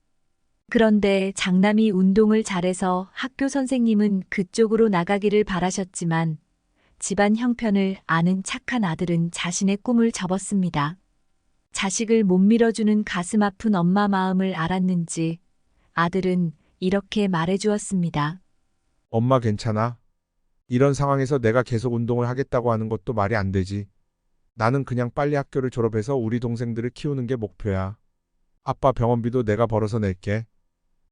그런데 장남이 운동을 잘해서 학교 선생님은 그쪽으로 나가기를 바라셨지만 집안 형편을 아는 착한 아들은 자신의 꿈을 접었습니다. 자식을 못 밀어주는 가슴 아픈 엄마 마음을 알았는지 아들은 이렇게 말해주었습니다. 엄마 괜찮아? 이런 상황에서 내가 계속 운동을 하겠다고 하는 것도 말이 안 되지. 나는 그냥 빨리 학교를 졸업해서 우리 동생들을 키우는 게 목표야. 아빠 병원비도 내가 벌어서 낼게.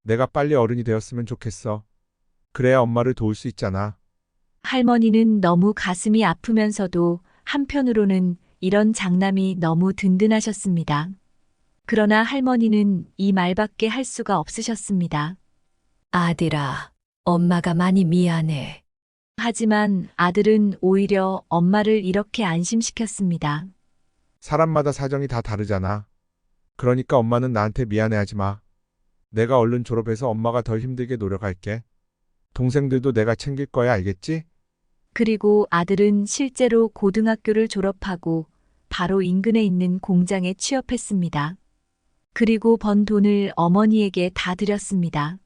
내가 빨리 어른이 되었으면 좋겠어. 그래야 엄마를 도울 수 있잖아. 할머니는 너무 가슴이 아프면서도 한편으로는 이런 장남이 너무 든든하셨습니다. 그러나 할머니는 이 말밖에 할 수가 없으셨습니다. 아들아, 엄마가 많이 미안해. 하지만 아들은 오히려 엄마를 이렇게 안심시켰습니다. 사람마다 사정이 다 다르잖아. 그러니까 엄마는 나한테 미안해하지 마. 내가 얼른 졸업해서 엄마가 덜 힘들게 노력할게. 동생들도 내가 챙길 거야, 알겠지? 그리고 아들은 실제로 고등학교를 졸업하고 바로 인근에 있는 공장에 취업했습니다. 그리고 번 돈을 어머니에게 다 드렸습니다.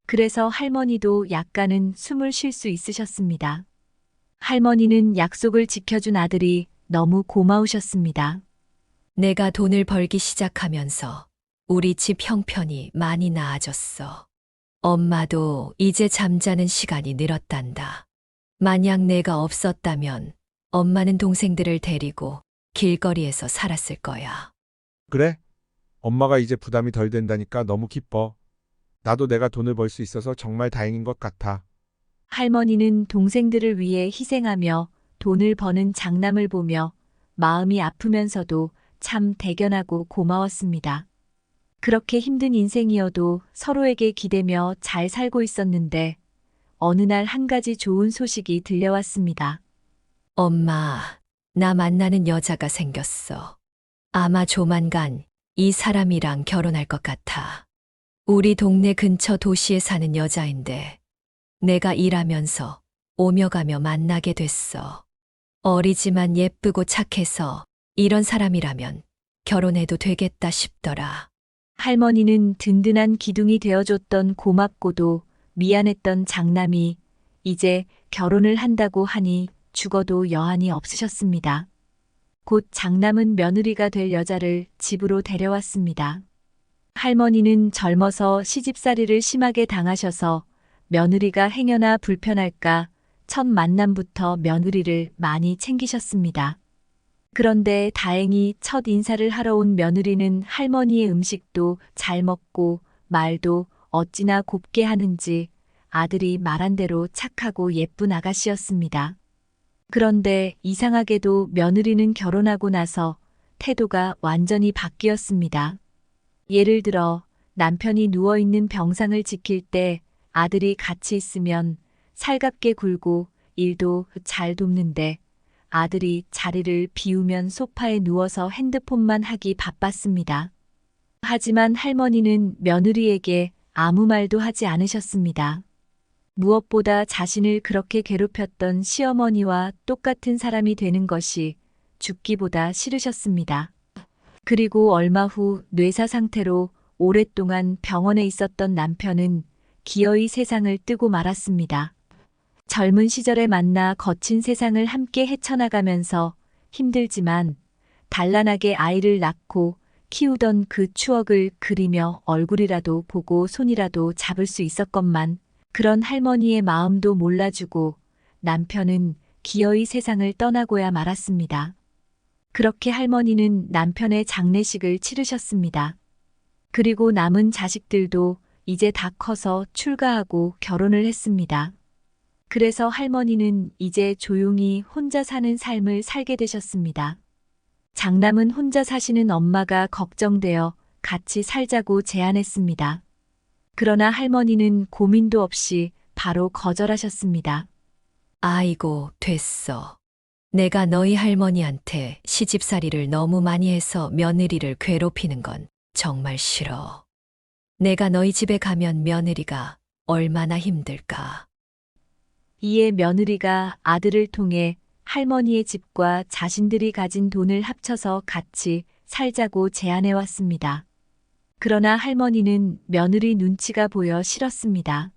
그래서 할머니도 약간은 숨을 쉴 수 있으셨습니다. 할머니는 약속을 지켜준 아들이 너무 고마우셨습니다. 내가 돈을 벌기 시작하면서 우리 집 형편이 많이 나아졌어. 엄마도 이제 잠자는 시간이 늘었단다. 만약 내가 없었다면 엄마는 동생들을 데리고 길거리에서 살았을 거야. 그래? 엄마가 이제 부담이 덜 된다니까 너무 기뻐. 나도 내가 돈을 벌 수 있어서 정말 다행인 것 같아. 할머니는 동생들을 위해 희생하며 돈을 버는 장남을 보며 마음이 아프면서도 참 대견하고 고마웠습니다. 그렇게 힘든 인생이어도 서로에게 기대며 잘 살고 있었는데 어느 날 한 가지 좋은 소식이 들려왔습니다. 엄마, 나 만나는 여자가 생겼어. 아마 조만간 이 사람이랑 결혼할 것 같아. 우리 동네 근처 도시에 사는 여자인데 내가 일하면서 오며 가며 만나게 됐어. 어리지만 예쁘고 착해서 이런 사람이라면 결혼해도 되겠다 싶더라. 할머니는 든든한 기둥이 되어줬던 고맙고도 미안했던 장남이 이제 결혼을 한다고 하니 죽어도 여한이 없으셨습니다. 곧 장남은 며느리가 될 여자를 집으로 데려왔습니다. 할머니는 젊어서 시집살이를 심하게 당하셔서 며느리가 행여나 불편할까 첫 만남부터 며느리를 많이 챙기셨습니다. 그런데 다행히 첫 인사를 하러 온 며느리는 할머니의 음식도 잘 먹고 말도 어찌나 곱게 하는지 아들이 말한 대로 착하고 예쁜 아가씨였습니다. 그런데 이상하게도 며느리는 결혼하고 나서 태도가 완전히 바뀌었습니다. 예를 들어 남편이 누워있는 병상을 지킬 때 아들이 같이 있으면 살갑게 굴고 일도 잘 돕는데 아들이 자리를 비우면 소파에 누워서 핸드폰만 하기 바빴습니다. 하지만 할머니는 며느리에게 아무 말도 하지 않으셨습니다. 무엇보다 자신을 그렇게 괴롭혔던 시어머니와 똑같은 사람이 되는 것이 죽기보다 싫으셨습니다. 그리고 얼마 후 뇌사 상태로 오랫동안 병원에 있었던 남편은 기어이 세상을 뜨고 말았습니다. 젊은 시절에 만나 거친 세상을 함께 헤쳐나가면서 힘들지만 단란하게 아이를 낳고 키우던 그 추억을 그리며 얼굴이라도 보고 손이라도 잡을 수 있었건만 그런 할머니의 마음도 몰라주고 남편은 기어이 세상을 떠나고야 말았습니다. 그렇게 할머니는 남편의 장례식을 치르셨습니다. 그리고 남은 자식들도 이제 다 커서 출가하고 결혼을 했습니다. 그래서 할머니는 이제 조용히 혼자 사는 삶을 살게 되셨습니다. 장남은 혼자 사시는 엄마가 걱정되어 같이 살자고 제안했습니다. 그러나 할머니는 고민도 없이 바로 거절하셨습니다. 아이고, 됐어. 내가 너희 할머니한테 시집살이를 너무 많이 해서 며느리를 괴롭히는 건 정말 싫어. 내가 너희 집에 가면 며느리가 얼마나 힘들까. 이에 며느리가 아들을 통해 할머니의 집과 자신들이 가진 돈을 합쳐서 같이 살자고 제안해 왔습니다. 그러나 할머니는 며느리 눈치가 보여 싫었습니다.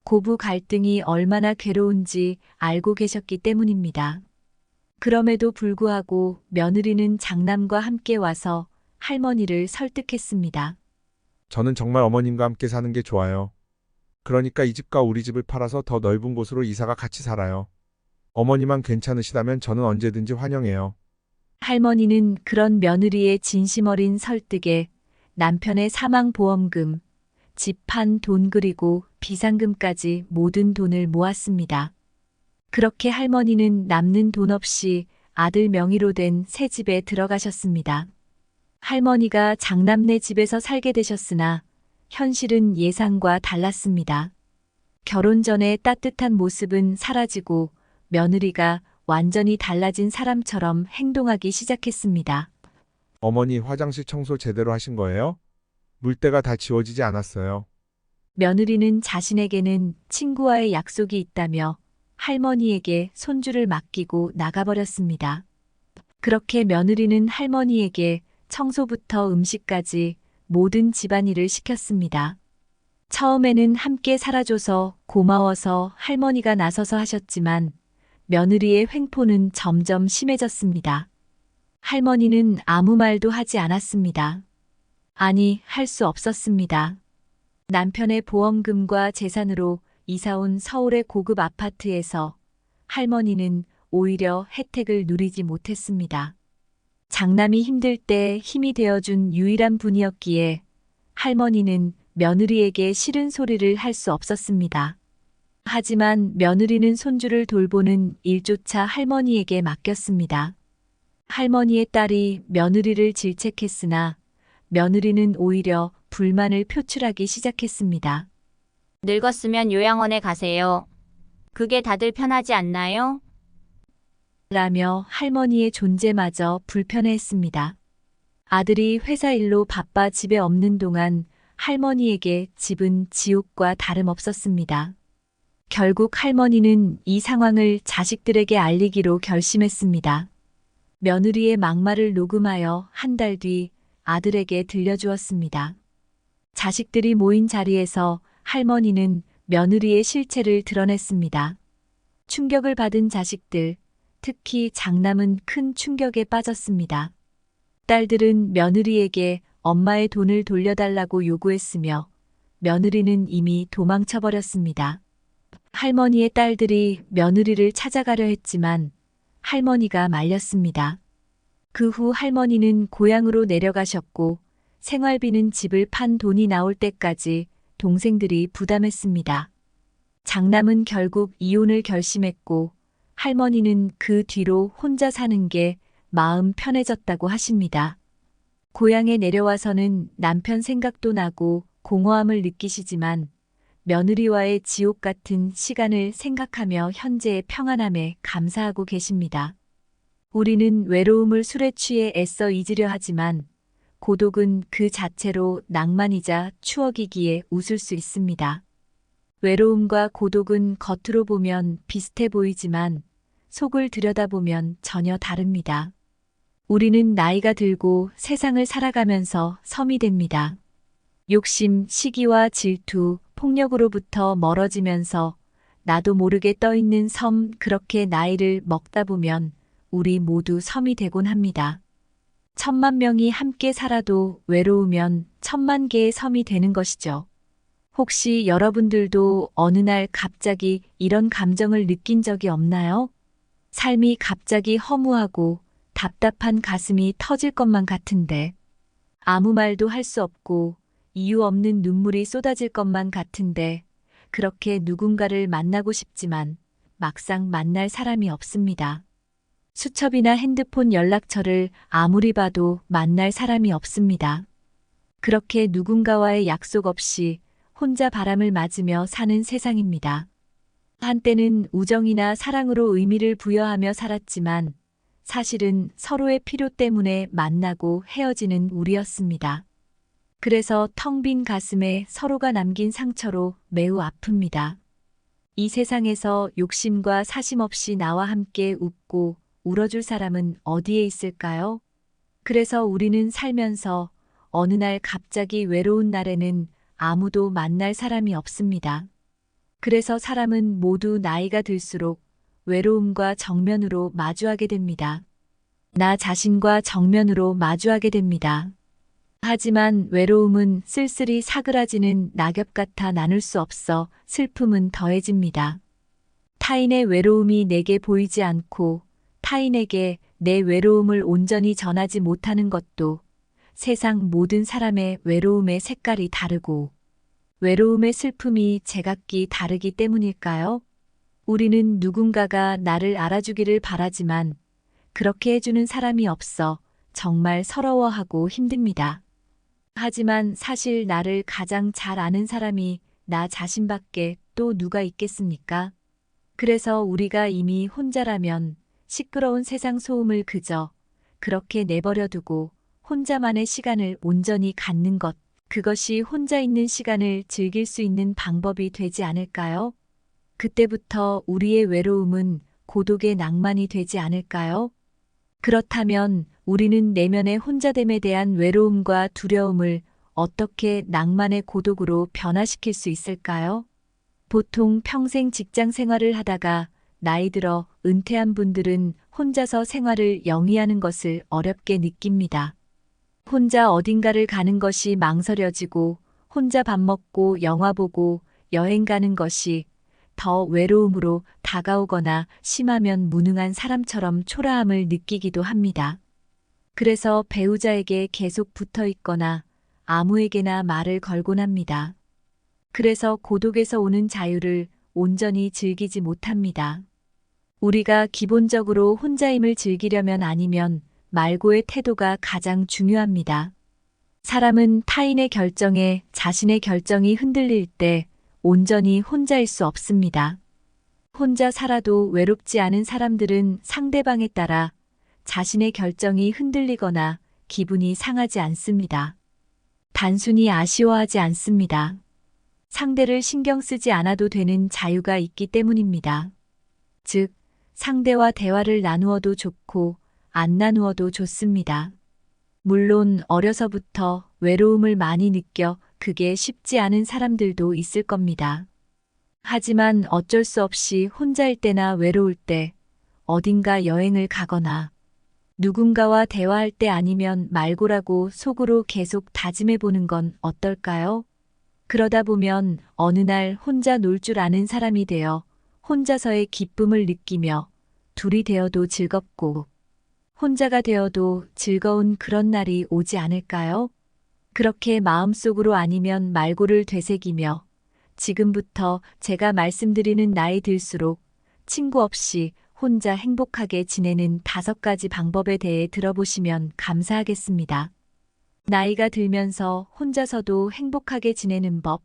고부 갈등이 얼마나 괴로운지 알고 계셨기 때문입니다. 그럼에도 불구하고 며느리는 장남과 함께 와서 할머니를 설득했습니다. 저는 정말 어머님과 함께 사는 게 좋아요. 그러니까 이 집과 우리 집을 팔아서 더 넓은 곳으로 이사가 같이 살아요. 어머니만 괜찮으시다면 저는 언제든지 환영해요. 할머니는 그런 며느리의 진심 어린 설득에 남편의 사망보험금, 집 판 돈 그리고 비상금까지 모든 돈을 모았습니다. 그렇게 할머니는 남는 돈 없이 아들 명의로 된 새 집에 들어가셨습니다. 할머니가 장남네 집에서 살게 되셨으나 현실은 예상과 달랐습니다. 결혼 전에 따뜻한 모습은 사라지고 며느리가 완전히 달라진 사람처럼 행동하기 시작했습니다. 어머니 화장실 청소 제대로 하신 거예요? 물때가 다 지워지지 않았어요. 며느리는 자신에게는 친구와의 약속이 있다며 할머니에게 손주를 맡기고 나가버렸습니다. 그렇게 며느리는 할머니에게 청소부터 음식까지 모든 집안일을 시켰습니다. 처음에는 함께 살아줘서 고마워서 할머니가 나서서 하셨지만 며느리의 횡포는 점점 심해졌습니다. 할머니는 아무 말도 하지 않았습니다. 아니, 할 수 없었습니다. 남편의 보험금과 재산으로 이사온 서울의 고급 아파트에서 할머니는 오히려 혜택을 누리지 못했습니다. 장남이 힘들 때 힘이 되어준 유일한 분이었기에 할머니는 며느리에게 싫은 소리를 할 수 없었습니다. 하지만 며느리는 손주를 돌보는 일조차 할머니에게 맡겼습니다. 할머니의 딸이 며느리를 질책했으나 며느리는 오히려 불만을 표출하기 시작했습니다. 늙었으면 요양원에 가세요. 그게 다들 편하지 않나요? 라며 할머니의 존재마저 불편해했습니다. 아들이 회사 일로 바빠 집에 없는 동안 할머니에게 집은 지옥과 다름없었습니다. 결국 할머니는 이 상황을 자식들에게 알리기로 결심했습니다. 며느리의 막말을 녹음하여 한 달 뒤 아들에게 들려주었습니다. 자식들이 모인 자리에서 할머니는 며느리의 실체를 드러냈습니다. 충격을 받은 자식들, 특히 장남은 큰 충격에 빠졌습니다. 딸들은 며느리에게 엄마의 돈을 돌려달라고 요구했으며 며느리는 이미 도망쳐버렸습니다. 할머니의 딸들이 며느리를 찾아가려 했지만 할머니가 말렸습니다. 그 후 할머니는 고향으로 내려가셨고 생활비는 집을 판 돈이 나올 때까지 동생들이 부담했습니다. 장남은 결국 이혼을 결심했고 할머니는 그 뒤로 혼자 사는 게 마음 편해졌다고 하십니다. 고향에 내려와서는 남편 생각도 나고 공허함을 느끼시지만 며느리와의 지옥 같은 시간을 생각하며 현재의 평안함에 감사하고 계십니다. 우리는 외로움을 술에 취해 애써 잊으려 하지만 고독은 그 자체로 낭만이자 추억이기에 웃을 수 있습니다. 외로움과 고독은 겉으로 보면 비슷해 보이지만 속을 들여다보면 전혀 다릅니다. 우리는 나이가 들고 세상을 살아가면서 섬이 됩니다. 욕심, 시기와 질투, 폭력으로부터 멀어지면서 나도 모르게 떠있는 섬, 그렇게 나이를 먹다 보면 우리 모두 섬이 되곤 합니다. 1000만 명이 함께 살아도 외로우면 1000만 개의 섬이 되는 것이죠. 혹시 여러분들도 어느 날 갑자기 이런 감정을 느낀 적이 없나요? 삶이 갑자기 허무하고 답답한 가슴이 터질 것만 같은데 아무 말도 할 수 없고 이유 없는 눈물이 쏟아질 것만 같은데 그렇게 누군가를 만나고 싶지만 막상 만날 사람이 없습니다. 수첩이나 핸드폰 연락처를 아무리 봐도 만날 사람이 없습니다. 그렇게 누군가와의 약속 없이 혼자 바람을 맞으며 사는 세상입니다. 한때는 우정이나 사랑으로 의미를 부여하며 살았지만 사실은 서로의 필요 때문에 만나고 헤어지는 우리였습니다. 그래서 텅 빈 가슴에 서로가 남긴 상처로 매우 아픕니다. 이 세상에서 욕심과 사심 없이 나와 함께 웃고 울어줄 사람은 어디에 있을까요? 그래서 우리는 살면서 어느 날 갑자기 외로운 날에는 아무도 만날 사람이 없습니다. 그래서 사람은 모두 나이가 들수록 외로움과 정면으로 마주하게 됩니다. 나 자신과 정면으로 마주하게 됩니다. 하지만 외로움은 쓸쓸히 사그라지는 낙엽 같아 나눌 수 없어 슬픔은 더해집니다. 타인의 외로움이 내게 보이지 않고 타인에게 내 외로움을 온전히 전하지 못하는 것도 세상 모든 사람의 외로움의 색깔이 다르고 외로움의 슬픔이 제각기 다르기 때문일까요? 우리는 누군가가 나를 알아주기를 바라지만 그렇게 해주는 사람이 없어 정말 서러워하고 힘듭니다. 하지만 사실 나를 가장 잘 아는 사람이 나 자신밖에 또 누가 있겠습니까? 그래서 우리가 이미 혼자라면 시끄러운 세상 소음을 그저 그렇게 내버려 두고 혼자만의 시간을 온전히 갖는 것, 그것이 혼자 있는 시간을 즐길 수 있는 방법이 되지 않을까요? 그때부터 우리의 외로움은 고독의 낭만이 되지 않을까요? 그렇다면 우리는 내면의 혼자됨에 대한 외로움과 두려움을 어떻게 낭만의 고독으로 변화시킬 수 있을까요? 보통 평생 직장 생활을 하다가 나이 들어 은퇴한 분들은 혼자서 생활을 영위하는 것을 어렵게 느낍니다. 혼자 어딘가를 가는 것이 망설여지고 혼자 밥 먹고 영화 보고 여행 가는 것이 더 외로움으로 다가오거나 심하면 무능한 사람처럼 초라함을 느끼기도 합니다. 그래서 배우자에게 계속 붙어 있거나 아무에게나 말을 걸곤 합니다. 그래서 고독에서 오는 자유를 온전히 즐기지 못합니다. 우리가 기본적으로 혼자임을 즐기려면 아니면 말고의 태도가 가장 중요합니다. 사람은 타인의 결정에 자신의 결정이 흔들릴 때 온전히 혼자일 수 없습니다. 혼자 살아도 외롭지 않은 사람들은 상대방에 따라 자신의 결정이 흔들리거나 기분이 상하지 않습니다. 단순히 아쉬워하지 않습니다. 상대를 신경 쓰지 않아도 되는 자유가 있기 때문입니다. 즉, 상대와 대화를 나누어도 좋고 안 나누어도 좋습니다. 물론 어려서부터 외로움을 많이 느껴 그게 쉽지 않은 사람들도 있을 겁니다. 하지만 어쩔 수 없이 혼자일 때나 외로울 때 어딘가 여행을 가거나 누군가와 대화할 때 아니면 말고라고 속으로 계속 다짐해 보는 건 어떨까요? 그러다 보면 어느 날 혼자 놀 줄 아는 사람이 되어 혼자서의 기쁨을 느끼며 둘이 되어도 즐겁고 혼자가 되어도 즐거운 그런 날이 오지 않을까요? 그렇게 마음속으로 아니면 말고를 되새기며 지금부터 제가 말씀드리는 나이 들수록 친구 없이 혼자 행복하게 지내는 5가지 방법에 대해 들어보시면 감사하겠습니다. 나이가 들면서 혼자서도 행복하게 지내는 법.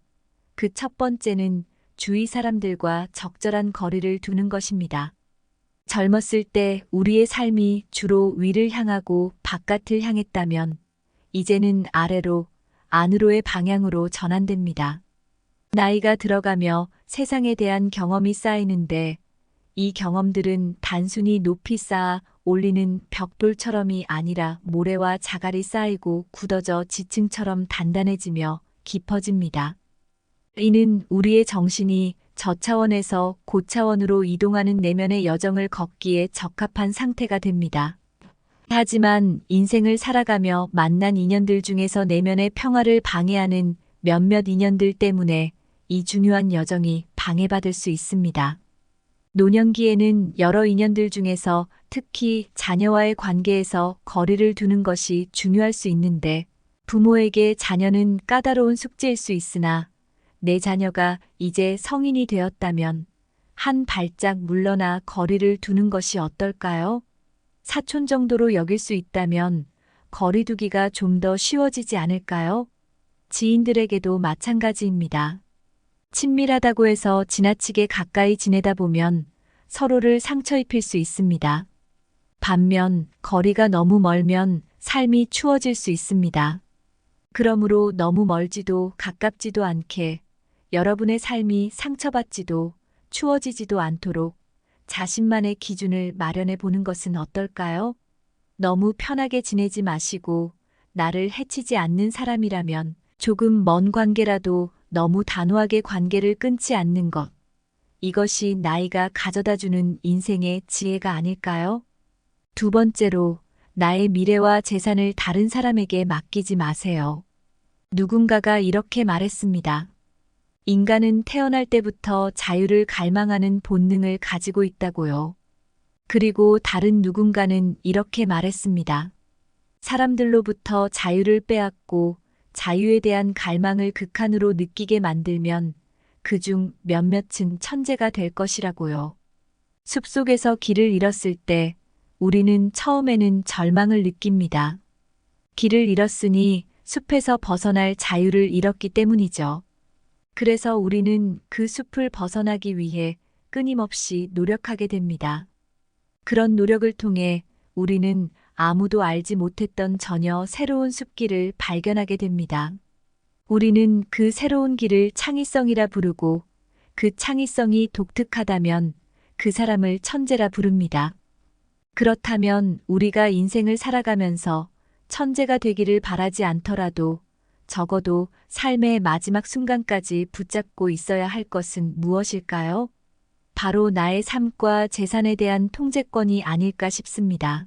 그 첫 번째는 주위 사람들과 적절한 거리를 두는 것입니다. 젊었을 때 우리의 삶이 주로 위를 향하고 바깥을 향했다면 이제는 아래로, 안으로의 방향으로 전환됩니다. 나이가 들어가며 세상에 대한 경험이 쌓이는데 이 경험들은 단순히 높이 쌓아 올리는 벽돌처럼이 아니라 모래와 자갈이 쌓이고 굳어져 지층처럼 단단해지며 깊어집니다. 이는 우리의 정신이 저차원에서 고차원으로 이동하는 내면의 여정을 걷기에 적합한 상태가 됩니다. 하지만 인생을 살아가며 만난 인연들 중에서 내면의 평화를 방해하는 몇몇 인연들 때문에 이 중요한 여정이 방해받을 수 있습니다. 노년기에는 여러 인연들 중에서 특히 자녀와의 관계에서 거리를 두는 것이 중요할 수 있는데 부모에게 자녀는 까다로운 숙제일 수 있으나 내 자녀가 이제 성인이 되었다면 한 발짝 물러나 거리를 두는 것이 어떨까요? 사촌 정도로 여길 수 있다면 거리 두기가 좀 더 쉬워지지 않을까요? 지인들에게도 마찬가지입니다. 친밀하다고 해서 지나치게 가까이 지내다 보면 서로를 상처 입힐 수 있습니다. 반면 거리가 너무 멀면 삶이 추워질 수 있습니다. 그러므로 너무 멀지도 가깝지도 않게 여러분의 삶이 상처받지도 추워지지도 않도록 자신만의 기준을 마련해 보는 것은 어떨까요? 너무 편하게 지내지 마시고 나를 해치지 않는 사람이라면 조금 먼 관계라도 너무 단호하게 관계를 끊지 않는 것. 이것이 나이가 가져다주는 인생의 지혜가 아닐까요? 두 번째로, 나의 미래와 재산을 다른 사람에게 맡기지 마세요. 누군가가 이렇게 말했습니다. 인간은 태어날 때부터 자유를 갈망하는 본능을 가지고 있다고요. 그리고 다른 누군가는 이렇게 말했습니다. 사람들로부터 자유를 빼앗고 자유에 대한 갈망을 극한으로 느끼게 만들면 그중 몇몇은 천재가 될 것이라고요. 숲속에서 길을 잃었을 때 우리는 처음에는 절망을 느낍니다. 길을 잃었으니 숲에서 벗어날 자유를 잃었기 때문이죠. 그래서 우리는 그 숲을 벗어나기 위해 끊임없이 노력하게 됩니다. 그런 노력을 통해 우리는 아무도 알지 못했던 전혀 새로운 숲길을 발견하게 됩니다. 우리는 그 새로운 길을 창의성이라 부르고 그 창의성이 독특하다면 그 사람을 천재라 부릅니다. 그렇다면 우리가 인생을 살아가면서 천재가 되기를 바라지 않더라도 적어도 삶의 마지막 순간까지 붙잡고 있어야 할 것은 무엇일까요? 바로 나의 삶과 재산에 대한 통제권이 아닐까 싶습니다.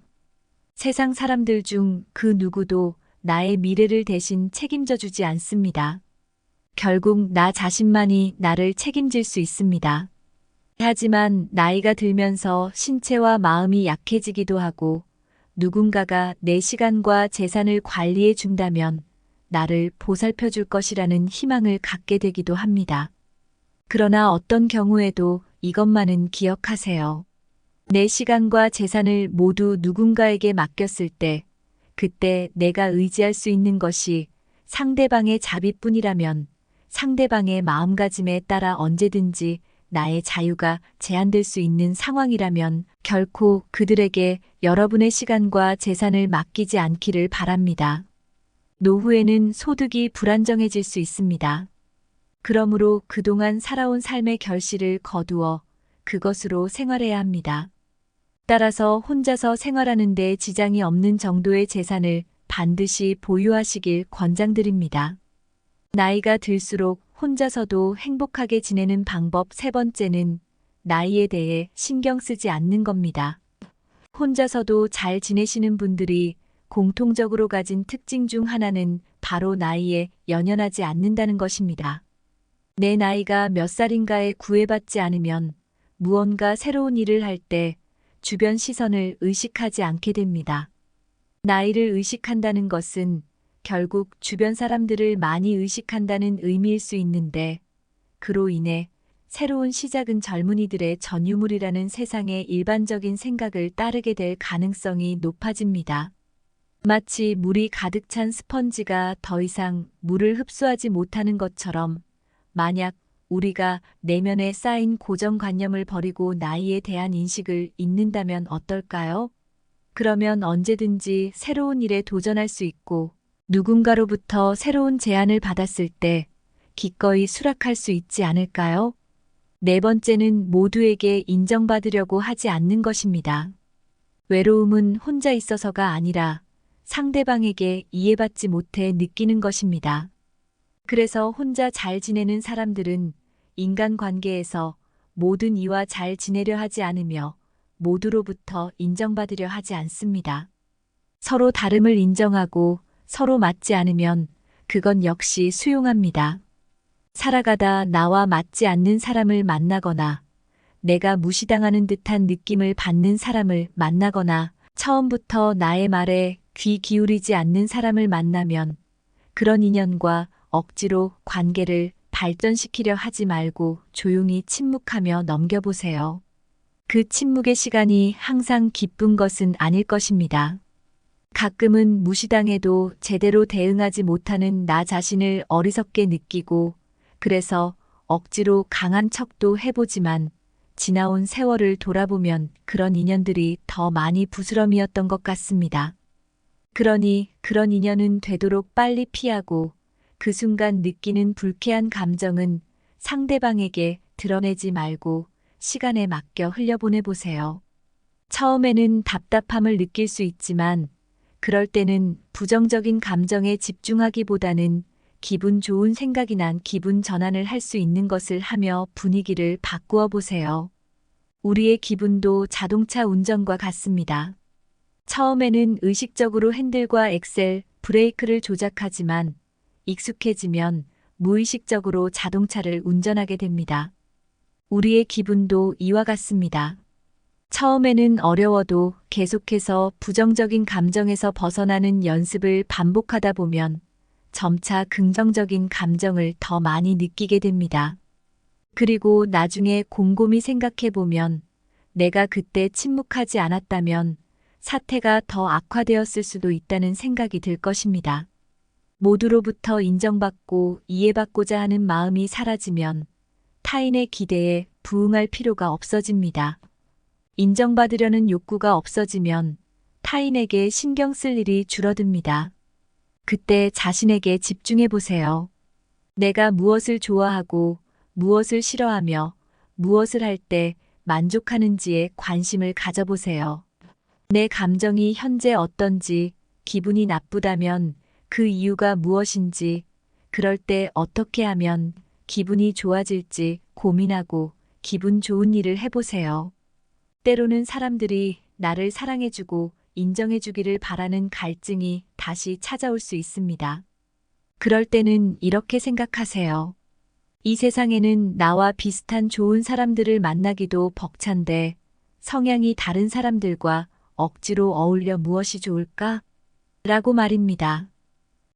세상 사람들 중 그 누구도 나의 미래를 대신 책임져 주지 않습니다. 결국 나 자신만이 나를 책임질 수 있습니다. 하지만 나이가 들면서 신체와 마음이 약해지기도 하고 누군가가 내 시간과 재산을 관리해 준다면 나를 보살펴 줄 것이라는 희망을 갖게 되기도 합니다. 그러나 어떤 경우에도 이것만은 기억하세요. 내 시간과 재산을 모두 누군가에게 맡겼을 때, 그때 내가 의지할 수 있는 것이 상대방의 자비뿐이라면 상대방의 마음가짐에 따라 언제든지 나의 자유가 제한될 수 있는 상황이라면 결코 그들에게 여러분의 시간과 재산을 맡기지 않기를 바랍니다. 노후에는 소득이 불안정해질 수 있습니다. 그러므로 그동안 살아온 삶의 결실을 거두어 그것으로 생활해야 합니다. 따라서 혼자서 생활하는 데 지장이 없는 정도의 재산을 반드시 보유하시길 권장드립니다. 나이가 들수록 혼자서도 행복하게 지내는 방법 세 번째는 나이에 대해 신경 쓰지 않는 겁니다. 혼자서도 잘 지내시는 분들이 공통적으로 가진 특징 중 하나는 바로 나이에 연연하지 않는다는 것입니다. 내 나이가 몇 살인가에 구애받지 않으면 무언가 새로운 일을 할 때 주변 시선을 의식하지 않게 됩니다. 나이를 의식한다는 것은 결국 주변 사람들을 많이 의식한다는 의미일 수 있는데 그로 인해 새로운 시작은 젊은이들의 전유물이라는 세상의 일반적인 생각을 따르게 될 가능성이 높아집니다. 마치 물이 가득 찬 스펀지가 더 이상 물을 흡수하지 못하는 것처럼 만약 우리가 내면에 쌓인 고정관념을 버리고 나이에 대한 인식을 잊는다면 어떨까요? 그러면 언제든지 새로운 일에 도전할 수 있고 누군가로부터 새로운 제안을 받았을 때 기꺼이 수락할 수 있지 않을까요? 네 번째는 모두에게 인정받으려고 하지 않는 것입니다. 외로움은 혼자 있어서가 아니라 상대방에게 이해받지 못해 느끼는 것입니다. 그래서 혼자 잘 지내는 사람들은 인간관계에서 모든 이와 잘 지내려 하지 않으며 모두로부터 인정받으려 하지 않습니다. 서로 다름을 인정하고 서로 맞지 않으면 그건 역시 수용합니다. 살아가다 나와 맞지 않는 사람을 만나거나 내가 무시당하는 듯한 느낌을 받는 사람을 만나거나 처음부터 나의 말에 귀 기울이지 않는 사람을 만나면 그런 인연과 억지로 관계를 발전시키려 하지 말고 조용히 침묵하며 넘겨보세요. 그 침묵의 시간이 항상 기쁜 것은 아닐 것입니다. 가끔은 무시당해도 제대로 대응하지 못하는 나 자신을 어리석게 느끼고 그래서 억지로 강한 척도 해보지만 지나온 세월을 돌아보면 그런 인연들이 더 많이 부스럼이었던 것 같습니다. 그러니 그런 인연은 되도록 빨리 피하고 그 순간 느끼는 불쾌한 감정은 상대방에게 드러내지 말고 시간에 맡겨 흘려보내보세요. 처음에는 답답함을 느낄 수 있지만 그럴 때는 부정적인 감정에 집중하기보다는 기분 좋은 생각이 난 기분 전환을 할 수 있는 것을 하며 분위기를 바꾸어 보세요. 우리의 기분도 자동차 운전과 같습니다. 처음에는 의식적으로 핸들과 엑셀, 브레이크를 조작하지만 익숙해지면 무의식적으로 자동차를 운전하게 됩니다. 우리의 기분도 이와 같습니다. 처음에는 어려워도 계속해서 부정적인 감정에서 벗어나는 연습을 반복하다 보면 점차 긍정적인 감정을 더 많이 느끼게 됩니다. 그리고 나중에 곰곰이 생각해 보면 내가 그때 침묵하지 않았다면 사태가 더 악화되었을 수도 있다는 생각이 들 것입니다. 모두로부터 인정받고 이해받고자 하는 마음이 사라지면 타인의 기대에 부응할 필요가 없어집니다. 인정받으려는 욕구가 없어지면 타인에게 신경 쓸 일이 줄어듭니다. 그때 자신에게 집중해 보세요. 내가 무엇을 좋아하고 무엇을 싫어하며 무엇을 할 때 만족하는지에 관심을 가져보세요. 내 감정이 현재 어떤지, 기분이 나쁘다면 그 이유가 무엇인지, 그럴 때 어떻게 하면 기분이 좋아질지 고민하고 기분 좋은 일을 해보세요. 때로는 사람들이 나를 사랑해주고 인정해주기를 바라는 갈증이 다시 찾아올 수 있습니다. 그럴 때는 이렇게 생각하세요. 이 세상에는 나와 비슷한 좋은 사람들을 만나기도 벅찬데 성향이 다른 사람들과 억지로 어울려 무엇이 좋을까? 라고 말입니다.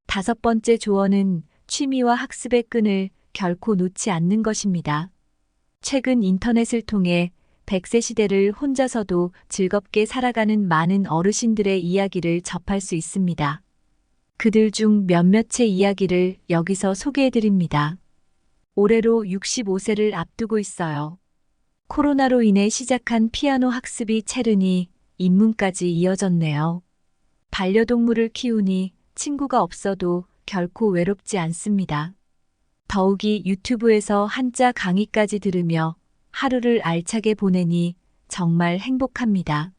5번째 조언은 취미와 학습의 끈을 결코 놓지 않는 것입니다. 최근 인터넷을 통해 100세 시대를 혼자서도 즐겁게 살아가는 많은 어르신들의 이야기를 접할 수 있습니다. 그들 중 몇몇의 이야기를 여기서 소개해드립니다. 올해로 65세를 앞두고 있어요. 코로나로 인해 시작한 피아노 학습이 채르니 입문까지 이어졌네요. 반려동물을 키우니 친구가 없어도 결코 외롭지 않습니다. 더욱이 유튜브에서 한자 강의까지 들으며 하루를 알차게 보내니 정말 행복합니다.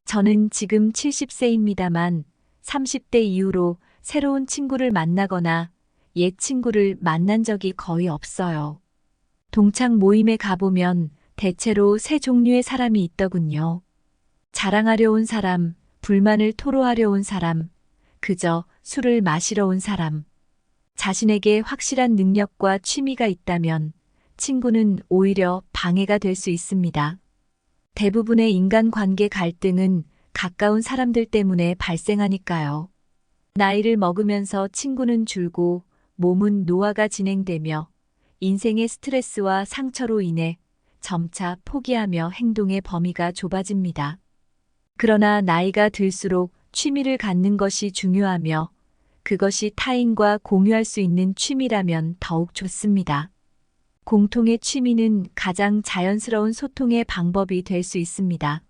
저는 지금 70세입니다만 30대 이후로 새로운 친구를 만나거나 옛 친구를 만난 적이 거의 없어요. 동창 모임에 가보면 대체로 세 종류의 사람이 있더군요. 자랑하려 온 사람, 불만을 토로하려 온 사람, 그저 술을 마시러 온 사람. 자신에게 확실한 능력과 취미가 있다면 친구는 오히려 방해가 될 수 있습니다. 대부분의 인간관계 갈등은 가까운 사람들 때문에 발생하니까요. 나이를 먹으면서 친구는 줄고 몸은 노화가 진행되며 인생의 스트레스와 상처로 인해 점차 포기하며 행동의 범위가 좁아집니다. 그러나 나이가 들수록 취미를 갖는 것이 중요하며 그것이 타인과 공유할 수 있는 취미라면 더욱 좋습니다. 공통의 취미는 가장 자연스러운 소통의 방법이 될 수 있습니다.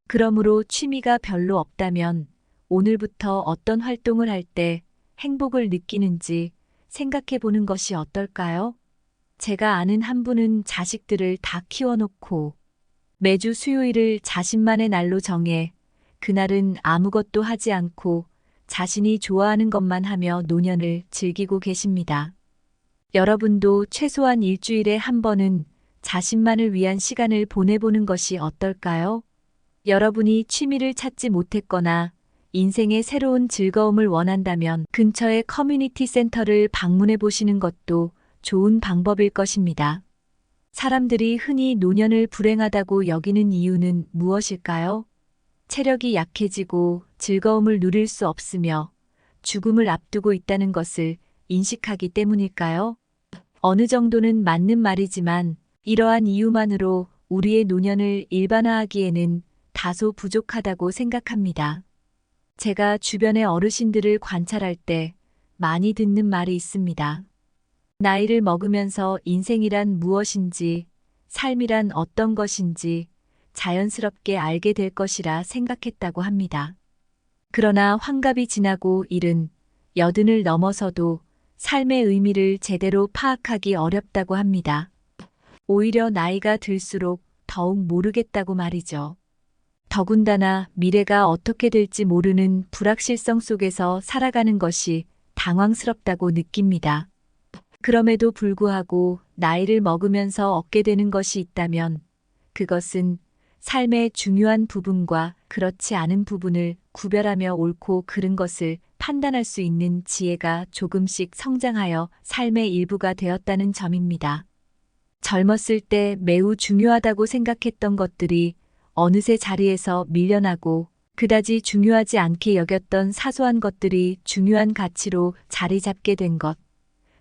그러므로 취미가 별로 없다면 오늘부터 어떤 활동을 할 때 행복을 느끼는지 생각해 보는 것이 어떨까요? 제가 아는 한 분은 자식들을 다 키워놓고 매주 수요일을 자신만의 날로 정해 그날은 아무것도 하지 않고 자신이 좋아하는 것만 하며 노년을 즐기고 계십니다. 여러분도 최소한 일주일에 한 번은 자신만을 위한 시간을 보내보는 것이 어떨까요? 여러분이 취미를 찾지 못했거나 인생의 새로운 즐거움을 원한다면 근처의 커뮤니티 센터를 방문해 보시는 것도 좋은 방법일 것입니다. 사람들이 흔히 노년을 불행하다고 여기는 이유는 무엇일까요? 체력이 약해지고 즐거움을 누릴 수 없으며 죽음을 앞두고 있다는 것을 인식하기 때문일까요? 어느 정도는 맞는 말이지만 이러한 이유만으로 우리의 노년을 일반화하기에는 다소 부족하다고 생각합니다. 제가 주변의 어르신들을 관찰할 때 많이 듣는 말이 있습니다. 나이를 먹으면서 인생이란 무엇인지, 삶이란 어떤 것인지 자연스럽게 알게 될 것이라 생각했다고 합니다. 그러나 환갑이 지나고 70, 80을 넘어서도 삶의 의미를 제대로 파악하기 어렵다고 합니다. 오히려 나이가 들수록 더욱 모르겠다고 말이죠. 더군다나 미래가 어떻게 될지 모르는 불확실성 속에서 살아가는 것이 당황스럽다고 느낍니다. 그럼에도 불구하고 나이를 먹으면서 얻게 되는 것이 있다면 그것은 삶의 중요한 부분과 그렇지 않은 부분을 구별하며 옳고 그른 것을 판단할 수 있는 지혜가 조금씩 성장하여 삶의 일부가 되었다는 점입니다. 젊었을 때 매우 중요하다고 생각했던 것들이 어느새 자리에서 밀려나고 그다지 중요하지 않게 여겼던 사소한 것들이 중요한 가치로 자리 잡게 된 것.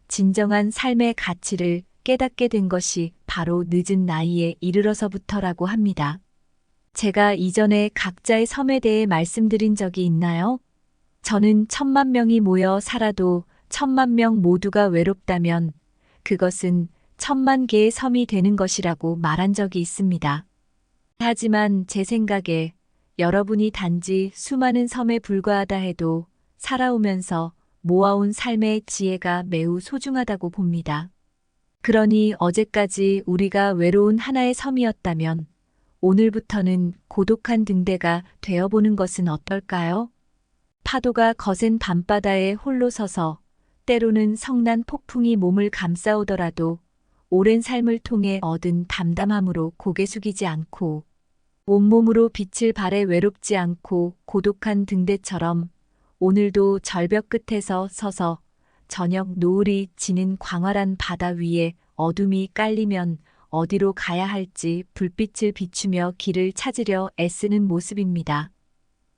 진정한 삶의 가치를 깨닫게 된 것이 바로 늦은 나이에 이르러서부터라고 합니다. 제가 이전에 각자의 섬에 대해 말씀드린 적이 있나요? 저는 1000만 명이 모여 살아도 1000만 명 모두가 외롭다면 그것은 1000만 개의 섬이 되는 것이라고 말한 적이 있습니다. 하지만 제 생각에 여러분이 단지 수많은 섬에 불과하다 해도 살아오면서 모아온 삶의 지혜가 매우 소중하다고 봅니다. 그러니 어제까지 우리가 외로운 하나의 섬이었다면 오늘부터는 고독한 등대가 되어보는 것은 어떨까요? 파도가 거센 밤바다에 홀로 서서 때로는 성난 폭풍이 몸을 감싸오더라도 오랜 삶을 통해 얻은 담담함으로 고개 숙이지 않고 온몸으로 빛을 발해 외롭지 않고 고독한 등대처럼 오늘도 절벽 끝에서 서서 저녁 노을이 지는 광활한 바다 위에 어둠이 깔리면 어디로 가야 할지 불빛을 비추며 길을 찾으려 애쓰는 모습입니다.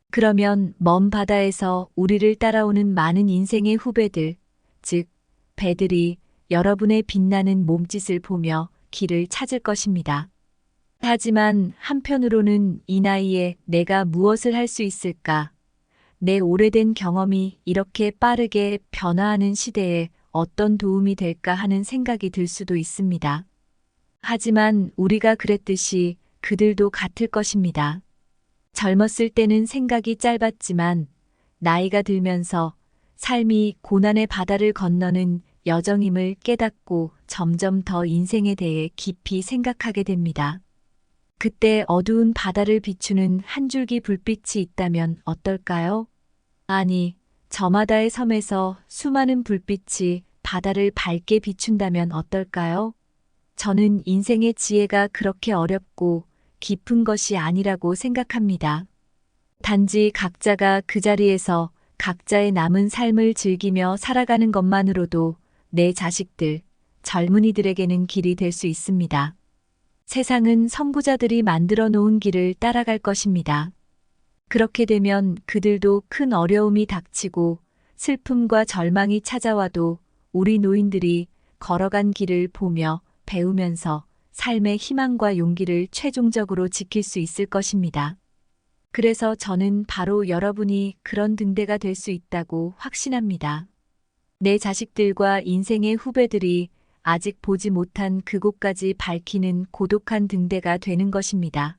그러면 먼 바다에서 우리를 따라오는 많은 인생의 후배들, 즉, 배들이 여러분의 빛나는 몸짓을 보며 길을 찾을 것입니다. 하지만 한편으로는 이 나이에 내가 무엇을 할 수 있을까? 내 오래된 경험이 이렇게 빠르게 변화하는 시대에 어떤 도움이 될까 하는 생각이 들 수도 있습니다. 하지만 우리가 그랬듯이 그들도 같을 것입니다. 젊었을 때는 생각이 짧았지만 나이가 들면서 삶이 고난의 바다를 건너는 여정임을 깨닫고 점점 더 인생에 대해 깊이 생각하게 됩니다. 그때 어두운 바다를 비추는 한 줄기 불빛이 있다면 어떨까요? 아니, 저마다의 섬에서 수많은 불빛이 바다를 밝게 비춘다면 어떨까요? 저는 인생의 지혜가 그렇게 어렵고 깊은 것이 아니라고 생각합니다. 단지 각자가 그 자리에서 각자의 남은 삶을 즐기며 살아가는 것만으로도 내 자식들, 젊은이들에게는 길이 될 수 있습니다. 세상은 선구자들이 만들어 놓은 길을 따라갈 것입니다. 그렇게 되면 그들도 큰 어려움이 닥치고 슬픔과 절망이 찾아와도 우리 노인들이 걸어간 길을 보며 배우면서 삶의 희망과 용기를 최종적으로 지킬 수 있을 것입니다. 그래서 저는 바로 여러분이 그런 등대가 될 수 있다고 확신합니다. 내 자식들과 인생의 후배들이 아직 보지 못한 그곳까지 밝히는 고독한 등대가 되는 것입니다.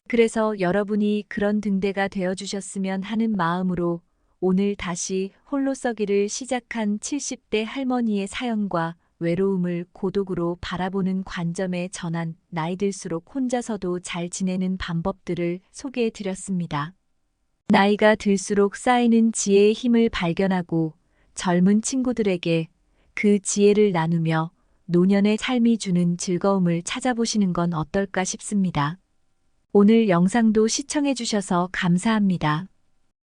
그래서 여러분이 그런 등대가 되어주셨으면 하는 마음으로 오늘 다시 홀로 서기를 시작한 70대 할머니의 사연과 외로움을 고독으로 바라보는 관점에 전한 나이 들수록 혼자서도 잘 지내는 방법들을 소개해 드렸습니다. 나이가 들수록 쌓이는 지혜의 힘을 발견하고 젊은 친구들에게 그 지혜를 나누며 노년의 삶이 주는 즐거움을 찾아보시는 건 어떨까 싶습니다. 오늘 영상도 시청해 주셔서 감사합니다.